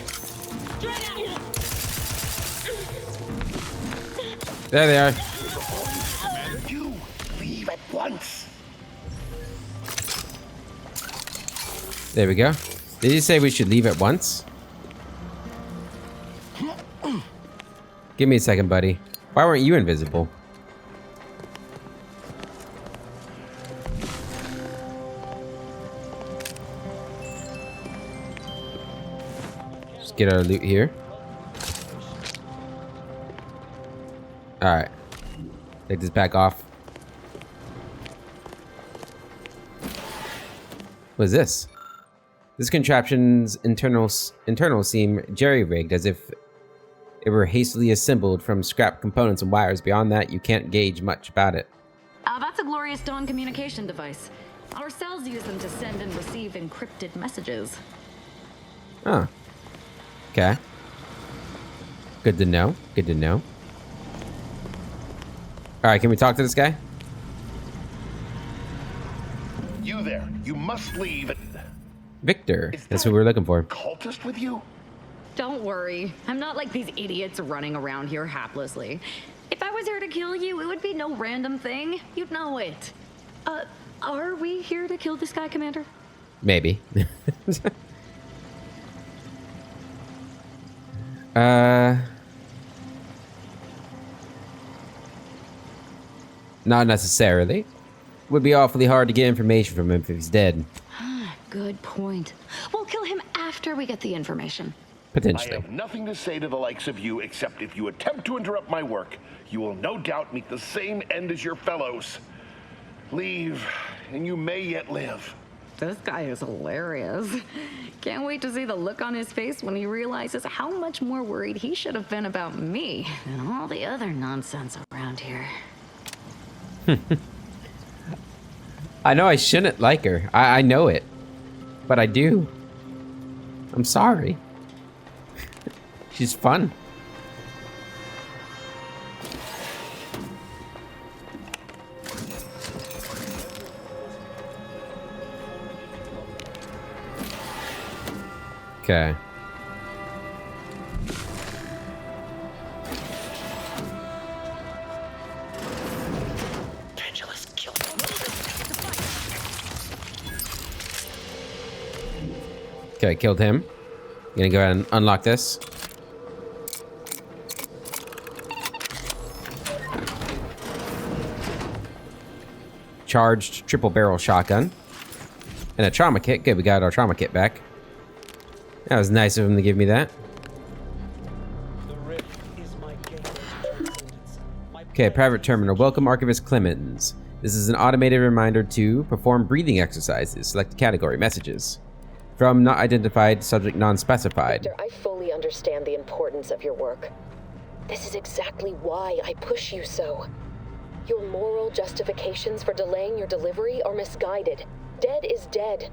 There they are. You leave at once. There we go. Did you say we should leave at once? Give me a second, buddy. Why weren't you invisible? Just get our loot here. Alright. Take this back off. What is this? This contraption's internals seem jerry-rigged, as if it were hastily assembled from scrap components and wires. Beyond that, you can't gauge much about it. That's a Glorious Dawn communication device. Our cells use them to send and receive encrypted messages. Oh. Okay. Good to know. Good to know. Alright, can we talk to this guy? You there. You must leave. Victor. That's who we're looking for. Cultist with you? Don't worry. I'm not like these idiots running around here haplessly. If I was here to kill you, it would be no random thing. You'd know it. Are we here to kill this guy, Commander? Maybe. Not necessarily. Would be awfully hard to get information from him if he's dead. Good point. We'll kill him after we get the information. Potentially. I have nothing to say to the likes of you, except if you attempt to interrupt my work, you will no doubt meet the same end as your fellows. Leave, and you may yet live. This guy is hilarious. Can't wait to see the look on his face when he realizes how much more worried he should have been about me than all the other nonsense around here. I know I shouldn't like her. I know it. But I do. I'm sorry. She's fun. Okay. Okay, killed him. Gonna go ahead and unlock this. Charged triple barrel shotgun. And a trauma kit. Good, we got our trauma kit back. That was nice of him to give me that. Okay, private terminal. Welcome, Archivist Clemens. This is an automated reminder to perform breathing exercises. Select category messages. From not identified, subject non-specified. Victor, I fully understand the importance of your work. This is exactly why I push you so. Your moral justifications for delaying your delivery are misguided. Dead is dead.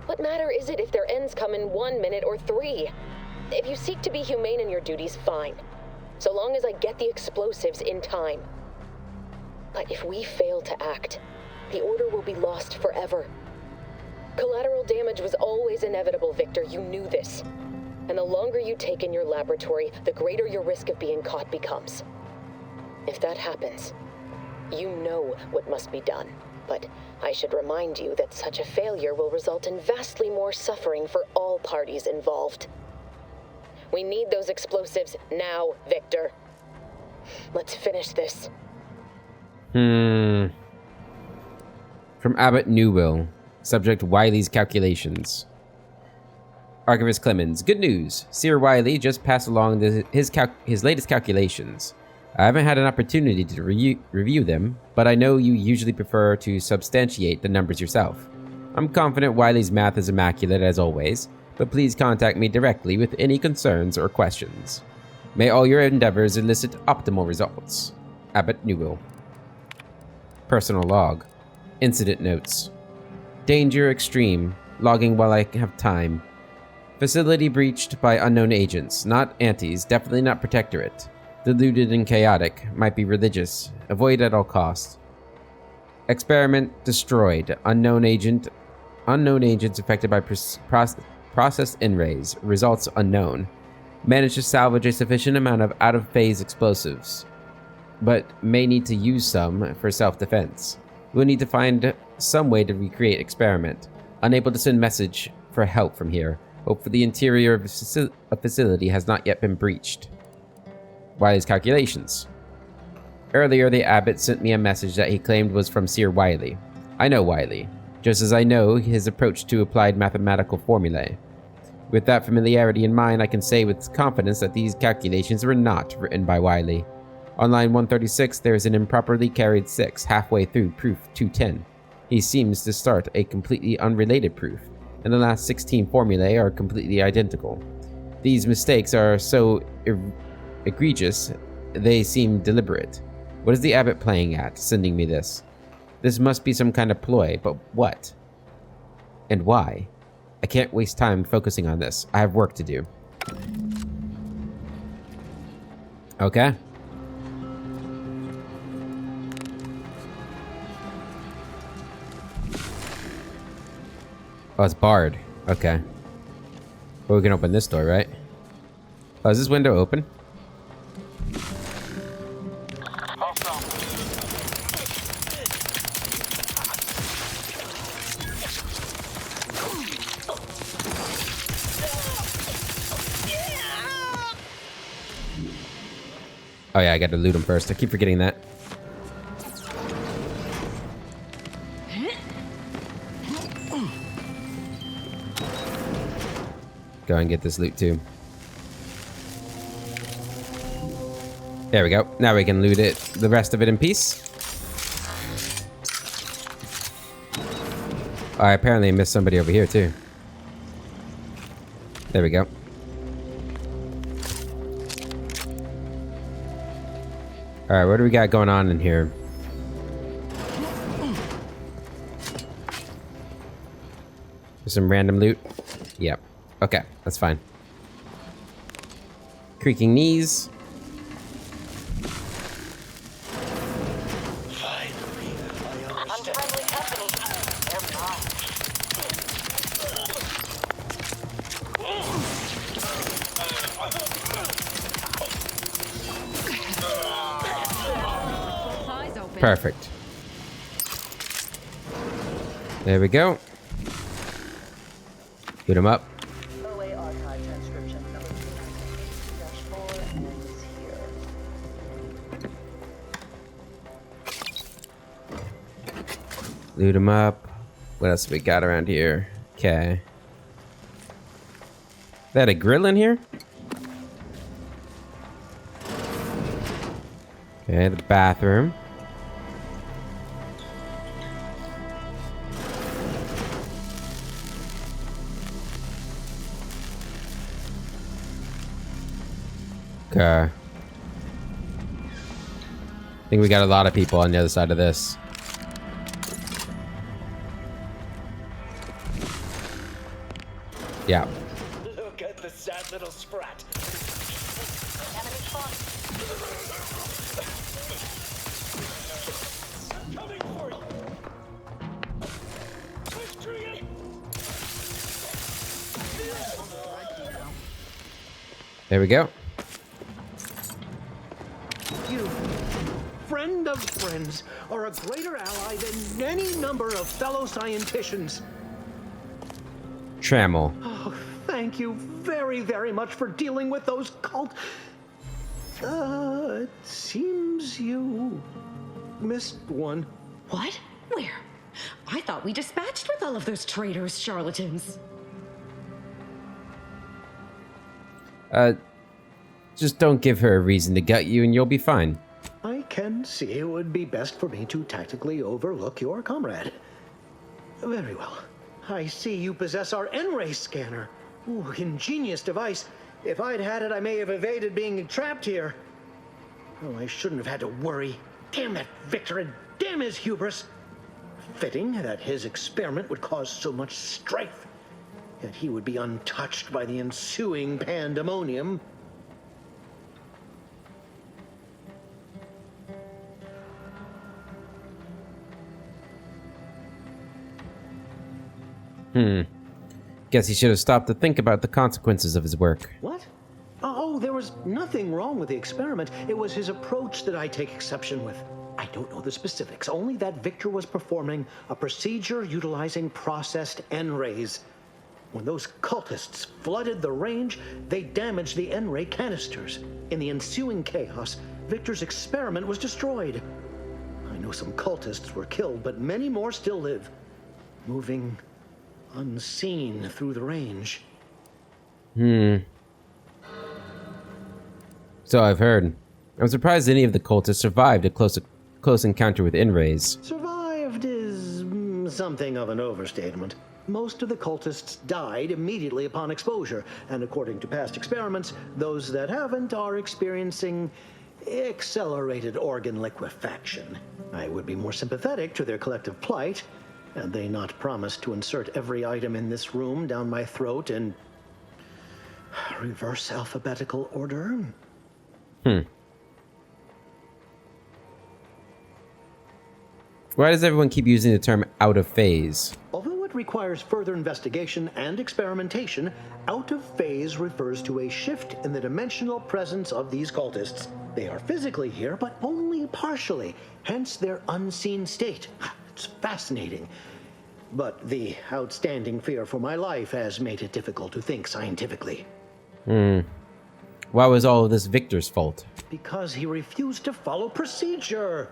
What matter is it if their ends come in 1 minute or 3? If you seek to be humane in your duties, fine. So long as I get the explosives in time. But if we fail to act, the order will be lost forever. Collateral damage was always inevitable, Victor. You knew this. And the longer you take in your laboratory, the greater your risk of being caught becomes. If that happens, you know what must be done. But I should remind you that such a failure will result in vastly more suffering for all parties involved. We need those explosives now, Victor. Let's finish this. From Abbott Newell. Subject Wiley's calculations. Archivist Clemens. Good news. Sir Wiley just passed along his latest calculations. I haven't had an opportunity to review them, but I know you usually prefer to substantiate the numbers yourself. I'm confident Wiley's math is immaculate as always, but please contact me directly with any concerns or questions. May all your endeavors elicit optimal results. Abbott Newell. Personal log. Incident notes. Danger extreme. Logging while I have time. Facility breached by unknown agents. Not antis. Definitely not protectorate. Deluded and chaotic. Might be religious. Avoid at all costs. Experiment destroyed. Unknown agents affected by processed N-rays. Results unknown. Managed to salvage a sufficient amount of out-of-phase explosives, but may need to use some for self-defense. We'll need to find some way to recreate experiment. Unable to send message for help from here. Hope for the interior of a facility has not yet been breached. Wiley's calculations. Earlier, the abbot sent me a message that he claimed was from Seer Wiley. I know Wiley, just as I know his approach to applied mathematical formulae. With that familiarity in mind, I can say with confidence that these calculations were not written by Wiley. On line 136, there is an improperly carried 6 halfway through proof 210. He seems to start a completely unrelated proof, and the last 16 formulae are completely identical. These mistakes are so egregious, they seem deliberate. What is the abbot playing at, sending me this? This must be some kind of ploy, but what? And why? I can't waste time focusing on this. I have work to do. Okay. Oh, it's barred. Okay. Well, we can open this door, right? Oh, is this window open? Oh yeah, I gotta loot him first. I keep forgetting that. Go and get this loot too. There we go. Now we can loot it, the rest of it in peace. Oh, I apparently missed somebody over here too. There we go. Alright, what do we got going on in here? Some random loot? Yep. Okay, that's fine. Creaking knees. Perfect. There we go. Boot him up. OA archive transcription number 298-4 ends here. Loot him up. What else we got around here? Okay. That a grill in here? Okay, the bathroom. Okay. I think we got a lot of people on the other side of this. Yeah. Look at the sad little sprat. Coming for you. There we go. You, friend of friends, are a greater ally than any number of fellow scienticians. Trammel. Oh, thank you very, very much for dealing with those cult... it seems you missed one. What? Where? I thought we dispatched with all of those traitorous charlatans. Just don't give her a reason to gut you and you'll be fine. I can see it would be best for me to tactically overlook your comrade. Very well. I see you possess our N-ray scanner. Ooh, ingenious device. If I'd had it, I may have evaded being trapped here. Oh, I shouldn't have had to worry. Damn that Victor and damn his hubris. Fitting that his experiment would cause so much strife. Yet he would be untouched by the ensuing pandemonium. Guess he should have stopped to think about the consequences of his work. What? Oh, there was nothing wrong with the experiment. It was his approach that I take exception with. I don't know the specifics, only that Victor was performing a procedure utilizing processed N-rays. When those cultists flooded the range, they damaged the N-ray canisters. In the ensuing chaos, Victor's experiment was destroyed. I know some cultists were killed, but many more still live, moving unseen through the range. So I've heard. I'm surprised any of the cultists survived a close encounter with N-rays. Survived is something of an overstatement. Most of the cultists died immediately upon exposure, and according to past experiments, those that haven't are experiencing accelerated organ liquefaction. I would be more sympathetic to their collective plight, had they not promised to insert every item in this room down my throat in reverse alphabetical order. Why does everyone keep using the term out of phase? Although it requires further investigation and experimentation, out of phase refers to a shift in the dimensional presence of these cultists. They are physically here, but only partially, hence their unseen state. It's fascinating. But the outstanding fear for my life has made it difficult to think scientifically. Why was all of this Victor's fault? Because he refused to follow procedure.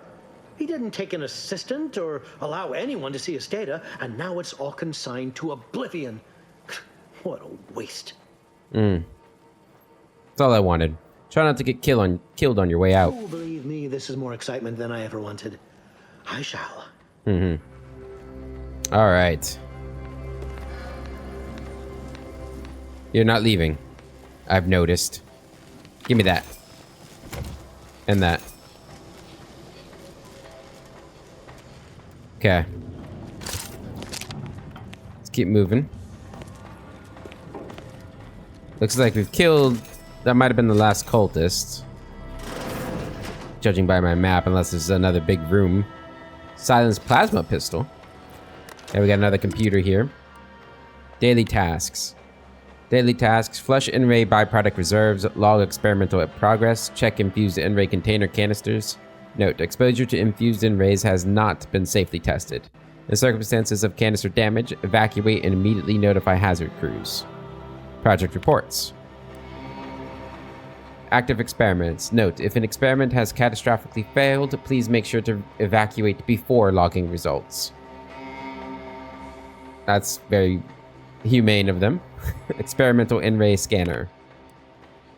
He didn't take an assistant or allow anyone to see his data, and now it's all consigned to oblivion. What a waste. That's all I wanted. Try not to get killed on your way out. Oh, believe me, this is more excitement than I ever wanted. I shall. All right. You're not leaving. I've noticed. Give me that. And that. Okay. Let's keep moving. Looks like we've killed... That might have been the last cultist. Judging by my map, unless there's another big room. Silenced plasma pistol. Okay, we got another computer here. Daily tasks. Daily tasks. Flush N-ray byproduct reserves. Log experimental progress. Check infused N-ray container canisters. Note, exposure to infused N-rays has not been safely tested. In circumstances of canister damage, evacuate and immediately notify hazard crews. Project reports. Active experiments. Note, if an experiment has catastrophically failed, please make sure to evacuate before logging results. That's very humane of them. Experimental N-ray scanner.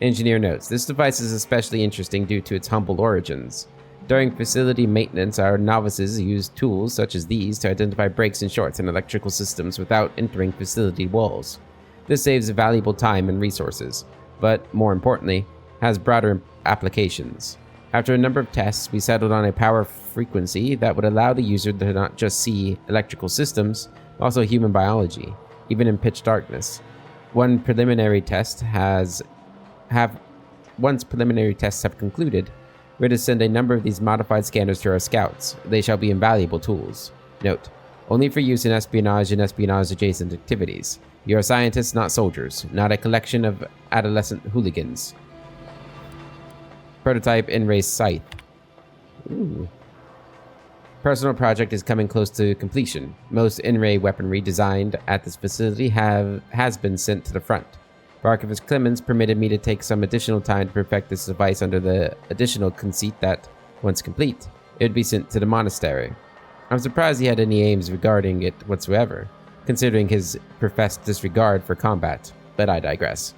Engineer notes, this device is especially interesting due to its humble origins. During facility maintenance, our novices use tools such as these to identify breaks and shorts in electrical systems without entering facility walls. This saves valuable time and resources, but more importantly, has broader applications. After a number of tests, we settled on a power frequency that would allow the user to not just see electrical systems, but also human biology, even in pitch darkness. Once preliminary tests have concluded, we're to send a number of these modified scanners to our scouts. They shall be invaluable tools. Note, only for use in espionage and espionage-adjacent activities. You are scientists, not soldiers, not a collection of adolescent hooligans. Prototype N-ray scythe. Ooh. Personal project is coming close to completion. Most N-ray weaponry designed at this facility has been sent to the front. Archivist Clemens permitted me to take some additional time to perfect this device under the additional conceit that, once complete, it would be sent to the monastery. I'm surprised he had any aims regarding it whatsoever, considering his professed disregard for combat, but I digress.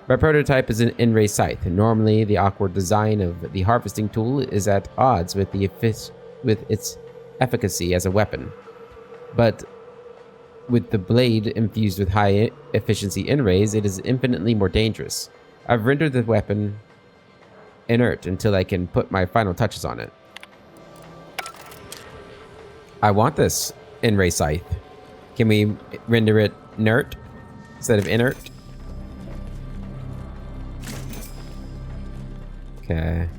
My prototype is an N-ray scythe. Normally, the awkward design of the harvesting tool is at odds with its efficacy as a weapon. But with the blade infused with high-efficiency N-rays, it is infinitely more dangerous. I've rendered the weapon inert until I can put my final touches on it. I want this N-ray scythe. Can we render it inert instead of inert? Okay.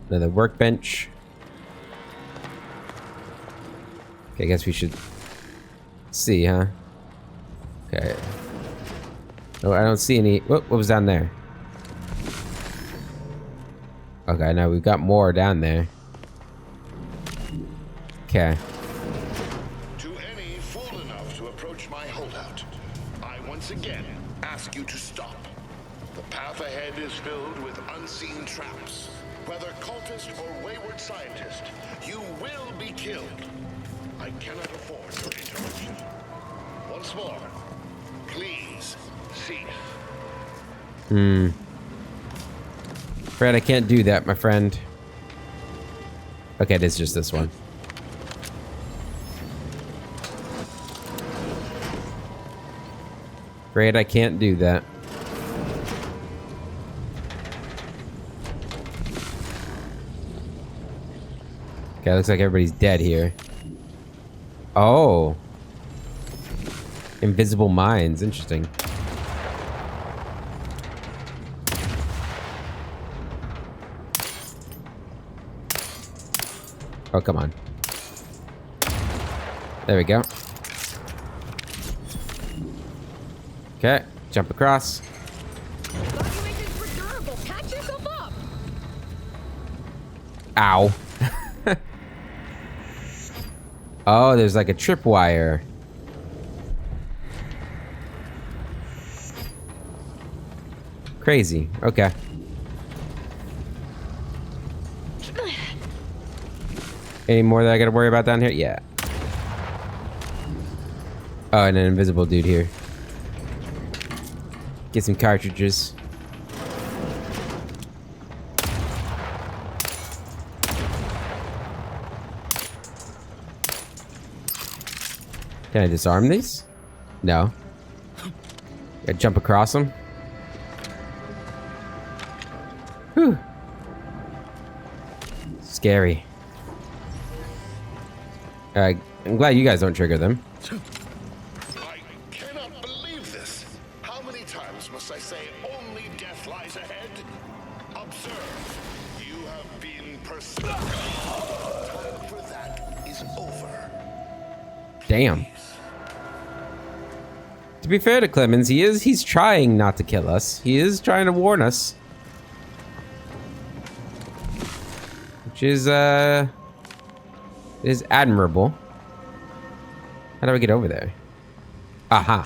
Another workbench. Okay, I guess we should see, huh? Okay. Oh, I don't see any. What was down there? Okay, now we've got more down there. Okay. To any fool enough to approach my holdout, I once again ask you to stop. The path ahead is filled with unseen traps. Whether cultist or wayward scientist, you will be killed. I cannot afford your interruption. Once more, please cease. Fred, I can't do that, my friend. Okay, it is just this one. Fred, I can't do that. Okay, looks like everybody's dead here. Oh. Invisible mines. Interesting. Oh, come on. There we go. Okay, jump across. Ow. Oh, there's like a tripwire. Crazy. Okay. Any more that I gotta worry about down here? Yeah. Oh, and an invisible dude here. Get some cartridges. Can I disarm these? No. Gotta jump across them. Whew. Scary. I'm glad you guys don't trigger them. I cannot believe this. How many times must I say only death lies ahead? Observe. You have been pursued. Time for that is over. Damn. To be fair to Clemens, he's trying not to kill us. He is trying to warn us. Which is admirable. How do I get over there? Aha.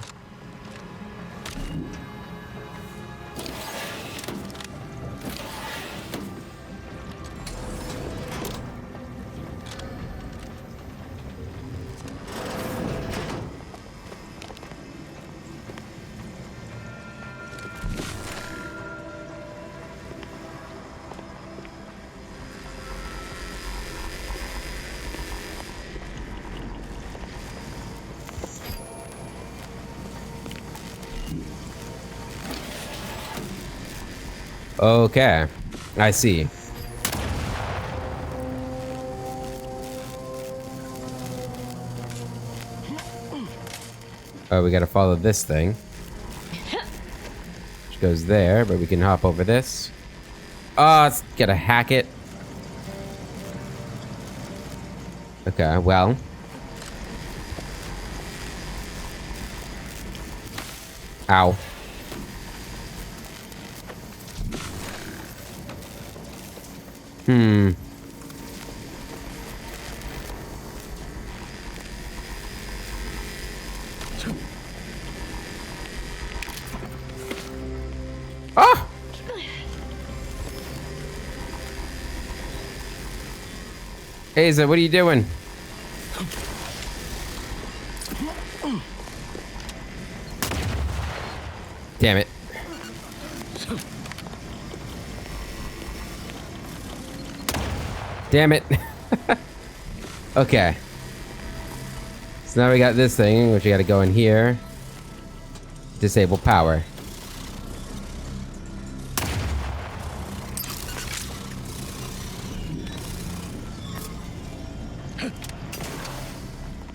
Okay, I see. Oh, we gotta follow this thing. Which goes there, but we can hop over this. Oh, it's gotta hack it. Okay, well. Ow. Ah! Asa, what are you doing? Damn it. Damn it. Okay. So now we got this thing, which we gotta go in here. Disable power.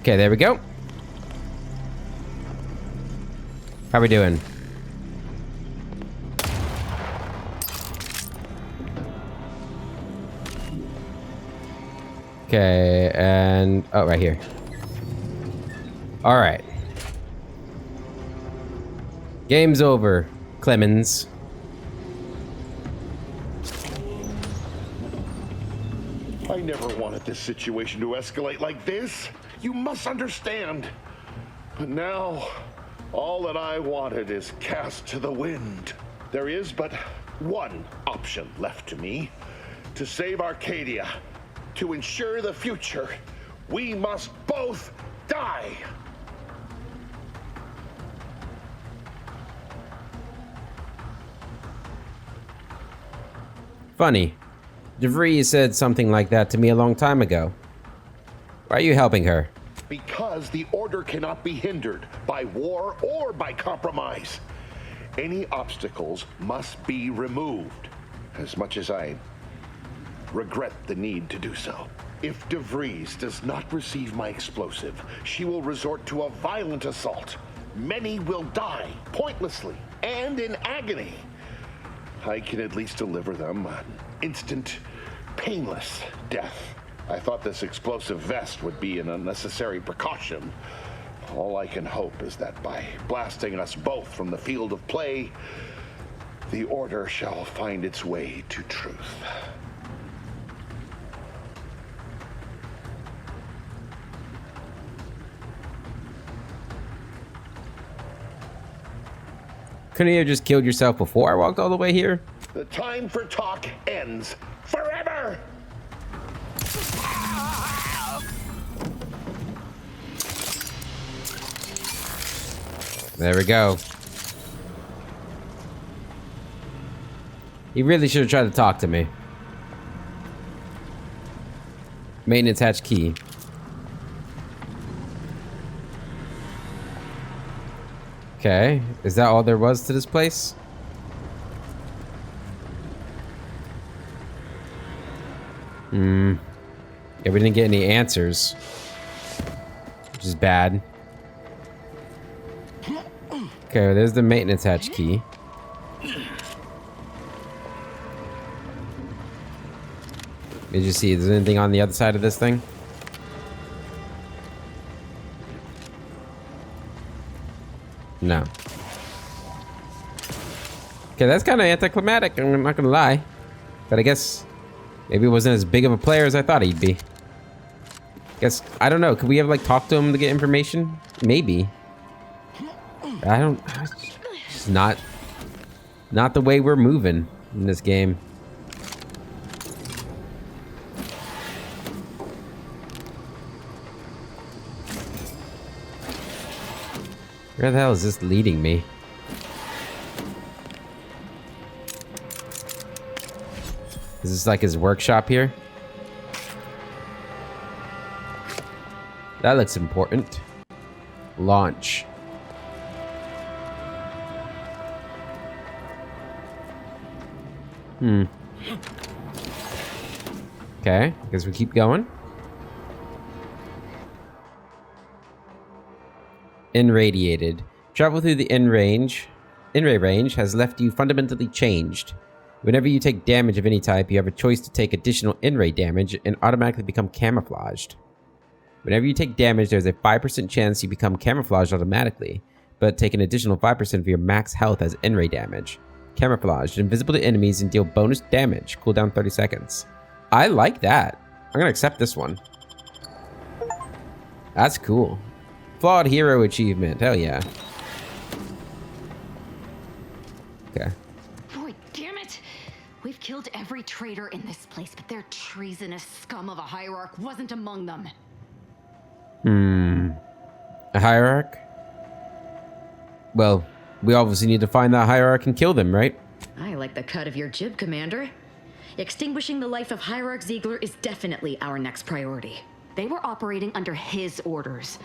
Okay, there we go. How we doing? Okay, and oh, right here. All right. Game's over, Clemens. I never wanted this situation to escalate like this. You must understand. But now, all that I wanted is cast to the wind. There is but one option left to me. To save Arcadia, to ensure the future, we must both die. Funny. DeVries said something like that to me a long time ago. Why are you helping her? Because the Order cannot be hindered by war or by compromise. Any obstacles must be removed, as much as I regret the need to do so. If DeVries does not receive my explosive, she will resort to a violent assault. Many will die, pointlessly, and in agony. I can at least deliver them an instant, painless death. I thought this explosive vest would be an unnecessary precaution. All I can hope is that by blasting us both from the field of play, the Order shall find its way to truth. Couldn't you have just killed yourself before I walked all the way here? The time for talk ends forever! There we go. He really should have tried to talk to me. Maintenance hatch key. Okay, is that all there was to this place? Yeah, we didn't get any answers, which is bad. Okay, there's the maintenance hatch key. Did you see, is there anything on the other side of this thing? No. Okay, that's kind of anticlimactic, I'm not gonna lie. But I guess maybe he wasn't as big of a player as I thought he'd be. Guess, I don't know, could we have like talked to him to get information? Maybe. It's not the way we're moving in this game. Where the hell is this leading me? Is this like his workshop here? That looks important. Launch. Okay, guess we keep going. Irradiated. Travel through the in-ray range has left you fundamentally changed. Whenever you take damage of any type, you have a choice to take additional in-ray damage and automatically become camouflaged. Whenever you take damage, there's a 5% chance you become camouflaged automatically, but take an additional 5% of your max health as in-ray damage. Camouflaged, invisible to enemies, and deal bonus damage. Cooldown 30 seconds. I like that. I'm gonna accept this one. That's cool. Flawed hero achievement. Hell yeah. Okay. Boy, damn it! We've killed every traitor in this place, but their treasonous scum of a hierarch wasn't among them. A hierarch? Well, we obviously need to find that hierarch and kill them, right? I like the cut of your jib, Commander. Extinguishing the life of Hierarch Ziegler is definitely our next priority. They were operating under his orders.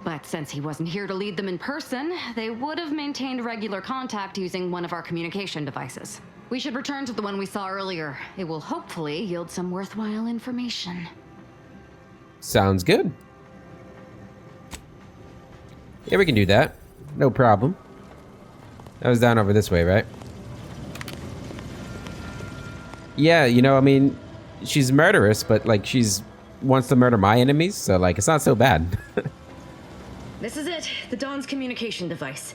But since he wasn't here to lead them in person, they would have maintained regular contact using one of our communication devices. We should return to the one we saw earlier. It will hopefully yield some worthwhile information. Sounds good. Yeah, we can do that. No problem. That was down over this way, right? Yeah, you know, I mean, she's murderous, but like she's wants to murder my enemies, so like it's not so bad. This is it, the Dawn's communication device.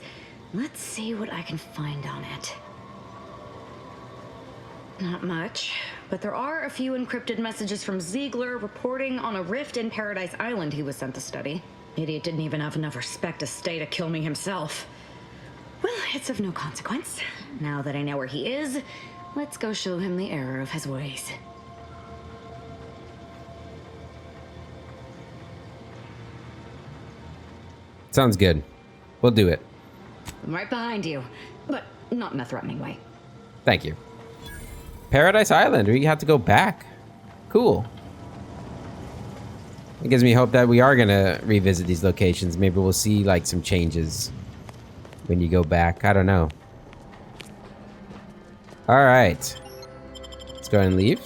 Let's see what I can find on it. Not much, but there are a few encrypted messages from Ziegler reporting on a rift in Paradise Island he was sent to study. Idiot didn't even have enough respect to stay to kill me himself. Well, it's of no consequence. Now that I know where he is, let's go show him the error of his ways. Sounds good. We'll do it. I'm right behind you, but not in a threatening way. Thank you. Paradise Island, we have to go back. Cool. It gives me hope that we are gonna revisit these locations. Maybe we'll see like some changes when you go back. I don't know. All right. Let's go ahead and leave.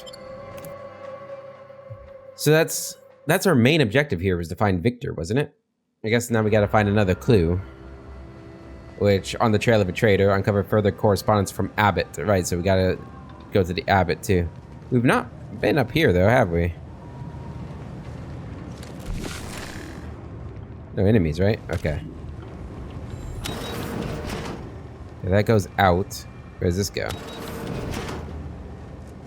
So that's our main objective here, was to find Victor, wasn't it? I guess now we gotta find another clue. Which, on the trail of a traitor, uncover further correspondence from Abbott. Right, so we gotta go to the Abbott too. We've not been up here though, have we? No enemies, right? Okay. Yeah, that goes out. Where does this go?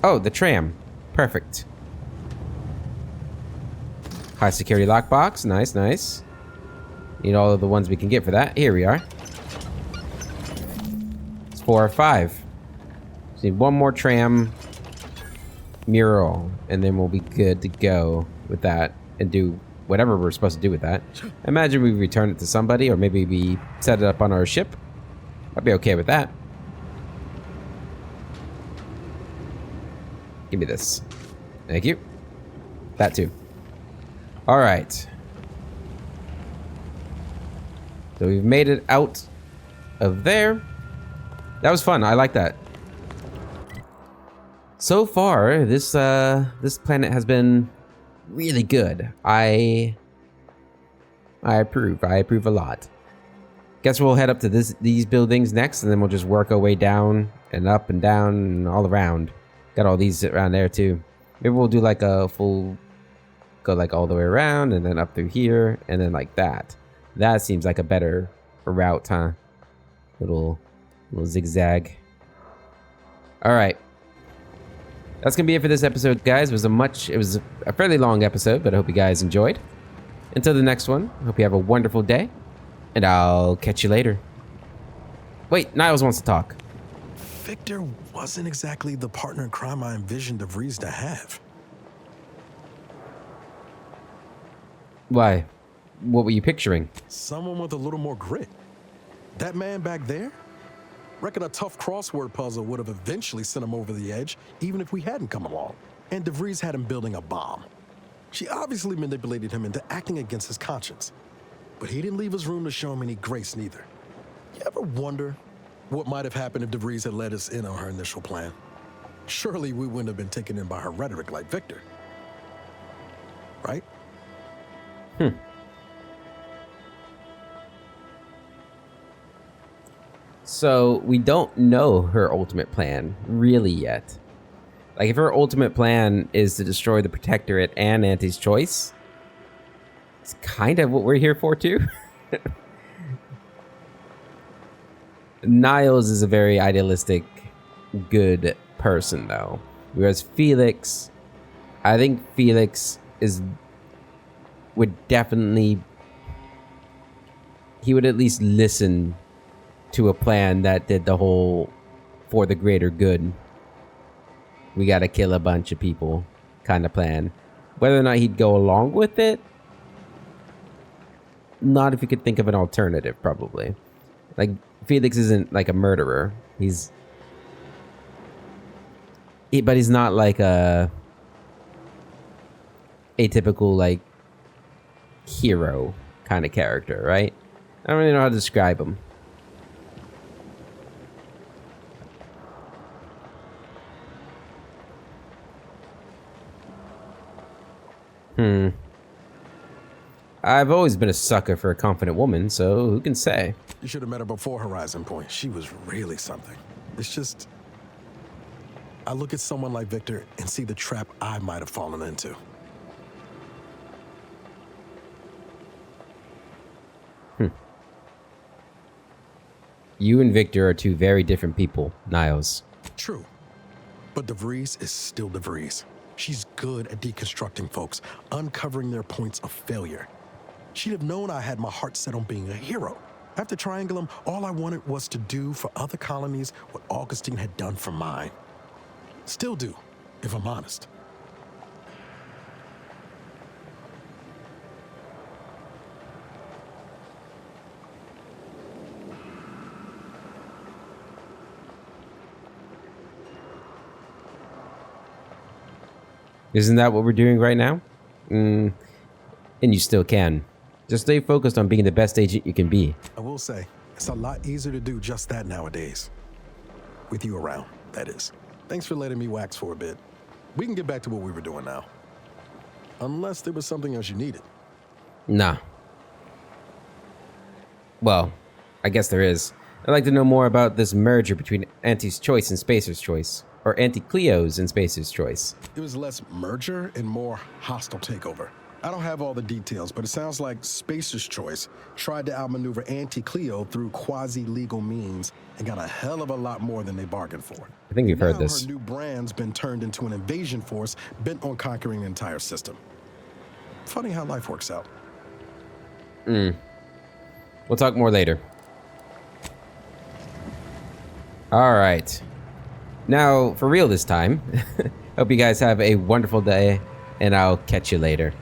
Oh, the tram. Perfect. High security lockbox. Nice, nice. Need all of the ones we can get for that. Here we are. It's 4 or 5. Just need one more tram mural, and then we'll be good to go with that and do whatever we're supposed to do with that. Imagine we return it to somebody, or maybe we set it up on our ship. I'd be okay with that. Give me this. Thank you. That too. All right. So we've made it out of there. That was fun. I like that. So far, this planet has been really good. I approve. I approve a lot. Guess we'll head up to these buildings next, and then we'll just work our way down and up and down and all around. Got all these around there too. Maybe we'll do like a full, go like all the way around and then up through here and then like that. That seems like a better route, huh? Little zigzag. All right. That's gonna be it for this episode, guys. It was a fairly long episode, but I hope you guys enjoyed. Until the next one, I hope you have a wonderful day, and I'll catch you later. Wait, Niles wants to talk. Victor wasn't exactly the partner in crime I envisioned DeVries to have. Why? What were you picturing? Someone with a little more grit. That man back there? Reckon a tough crossword puzzle would have eventually sent him over the edge, even if we hadn't come along. And DeVries had him building a bomb. She obviously manipulated him into acting against his conscience. But he didn't leave us room to show him any grace neither. You ever wonder what might have happened if DeVries had let us in on her initial plan? Surely we wouldn't have been taken in by her rhetoric like Victor. Right? So we don't know her ultimate plan really yet. Like, if her ultimate plan is to destroy the Protectorate and Auntie's Choice, it's kind of what we're here for too. Niles is a very idealistic, good person though. Whereas Felix, I think Felix would at least listen to a plan that did the whole for the greater good. We gotta kill a bunch of people kind of plan. Whether or not he'd go along with it, not if you could think of an alternative, probably. Like, Felix isn't like a murderer. But he's not like a atypical like hero kind of character, right? I don't really know how to describe him. I've always been a sucker for a confident woman, so who can say? You should have met her before Horizon Point. She was really something. It's just, I look at someone like Victor and see the trap I might have fallen into. You and Victor are two very different people, Niles. True. But DeVries is still DeVries. She's good at deconstructing folks, uncovering their points of failure. She'd have known I had my heart set on being a hero. After Triangulum, all I wanted was to do for other colonies what Augustine had done for mine. Still do, if I'm honest. Isn't that what we're doing right now? And you still can. Just stay focused on being the best agent you can be. I will say, it's a lot easier to do just that nowadays. With you around, that is. Thanks for letting me wax for a bit. We can get back to what we were doing now. Unless there was something else you needed. Nah. Well, I guess there is. I'd like to know more about this merger between Auntie's Choice and Spacer's Choice. Or Auntie Cleo's and Spacer's Choice. It was less merger and more hostile takeover. I don't have all the details, but it sounds like Spacer's Choice tried to outmaneuver Auntie Cleo through quasi-legal means and got a hell of a lot more than they bargained for. I think you've heard this. Her new brand's been turned into an invasion force bent on conquering the entire system. Funny how life works out. We'll talk more later. All right. Now, for real this time, hope you guys have a wonderful day, and I'll catch you later.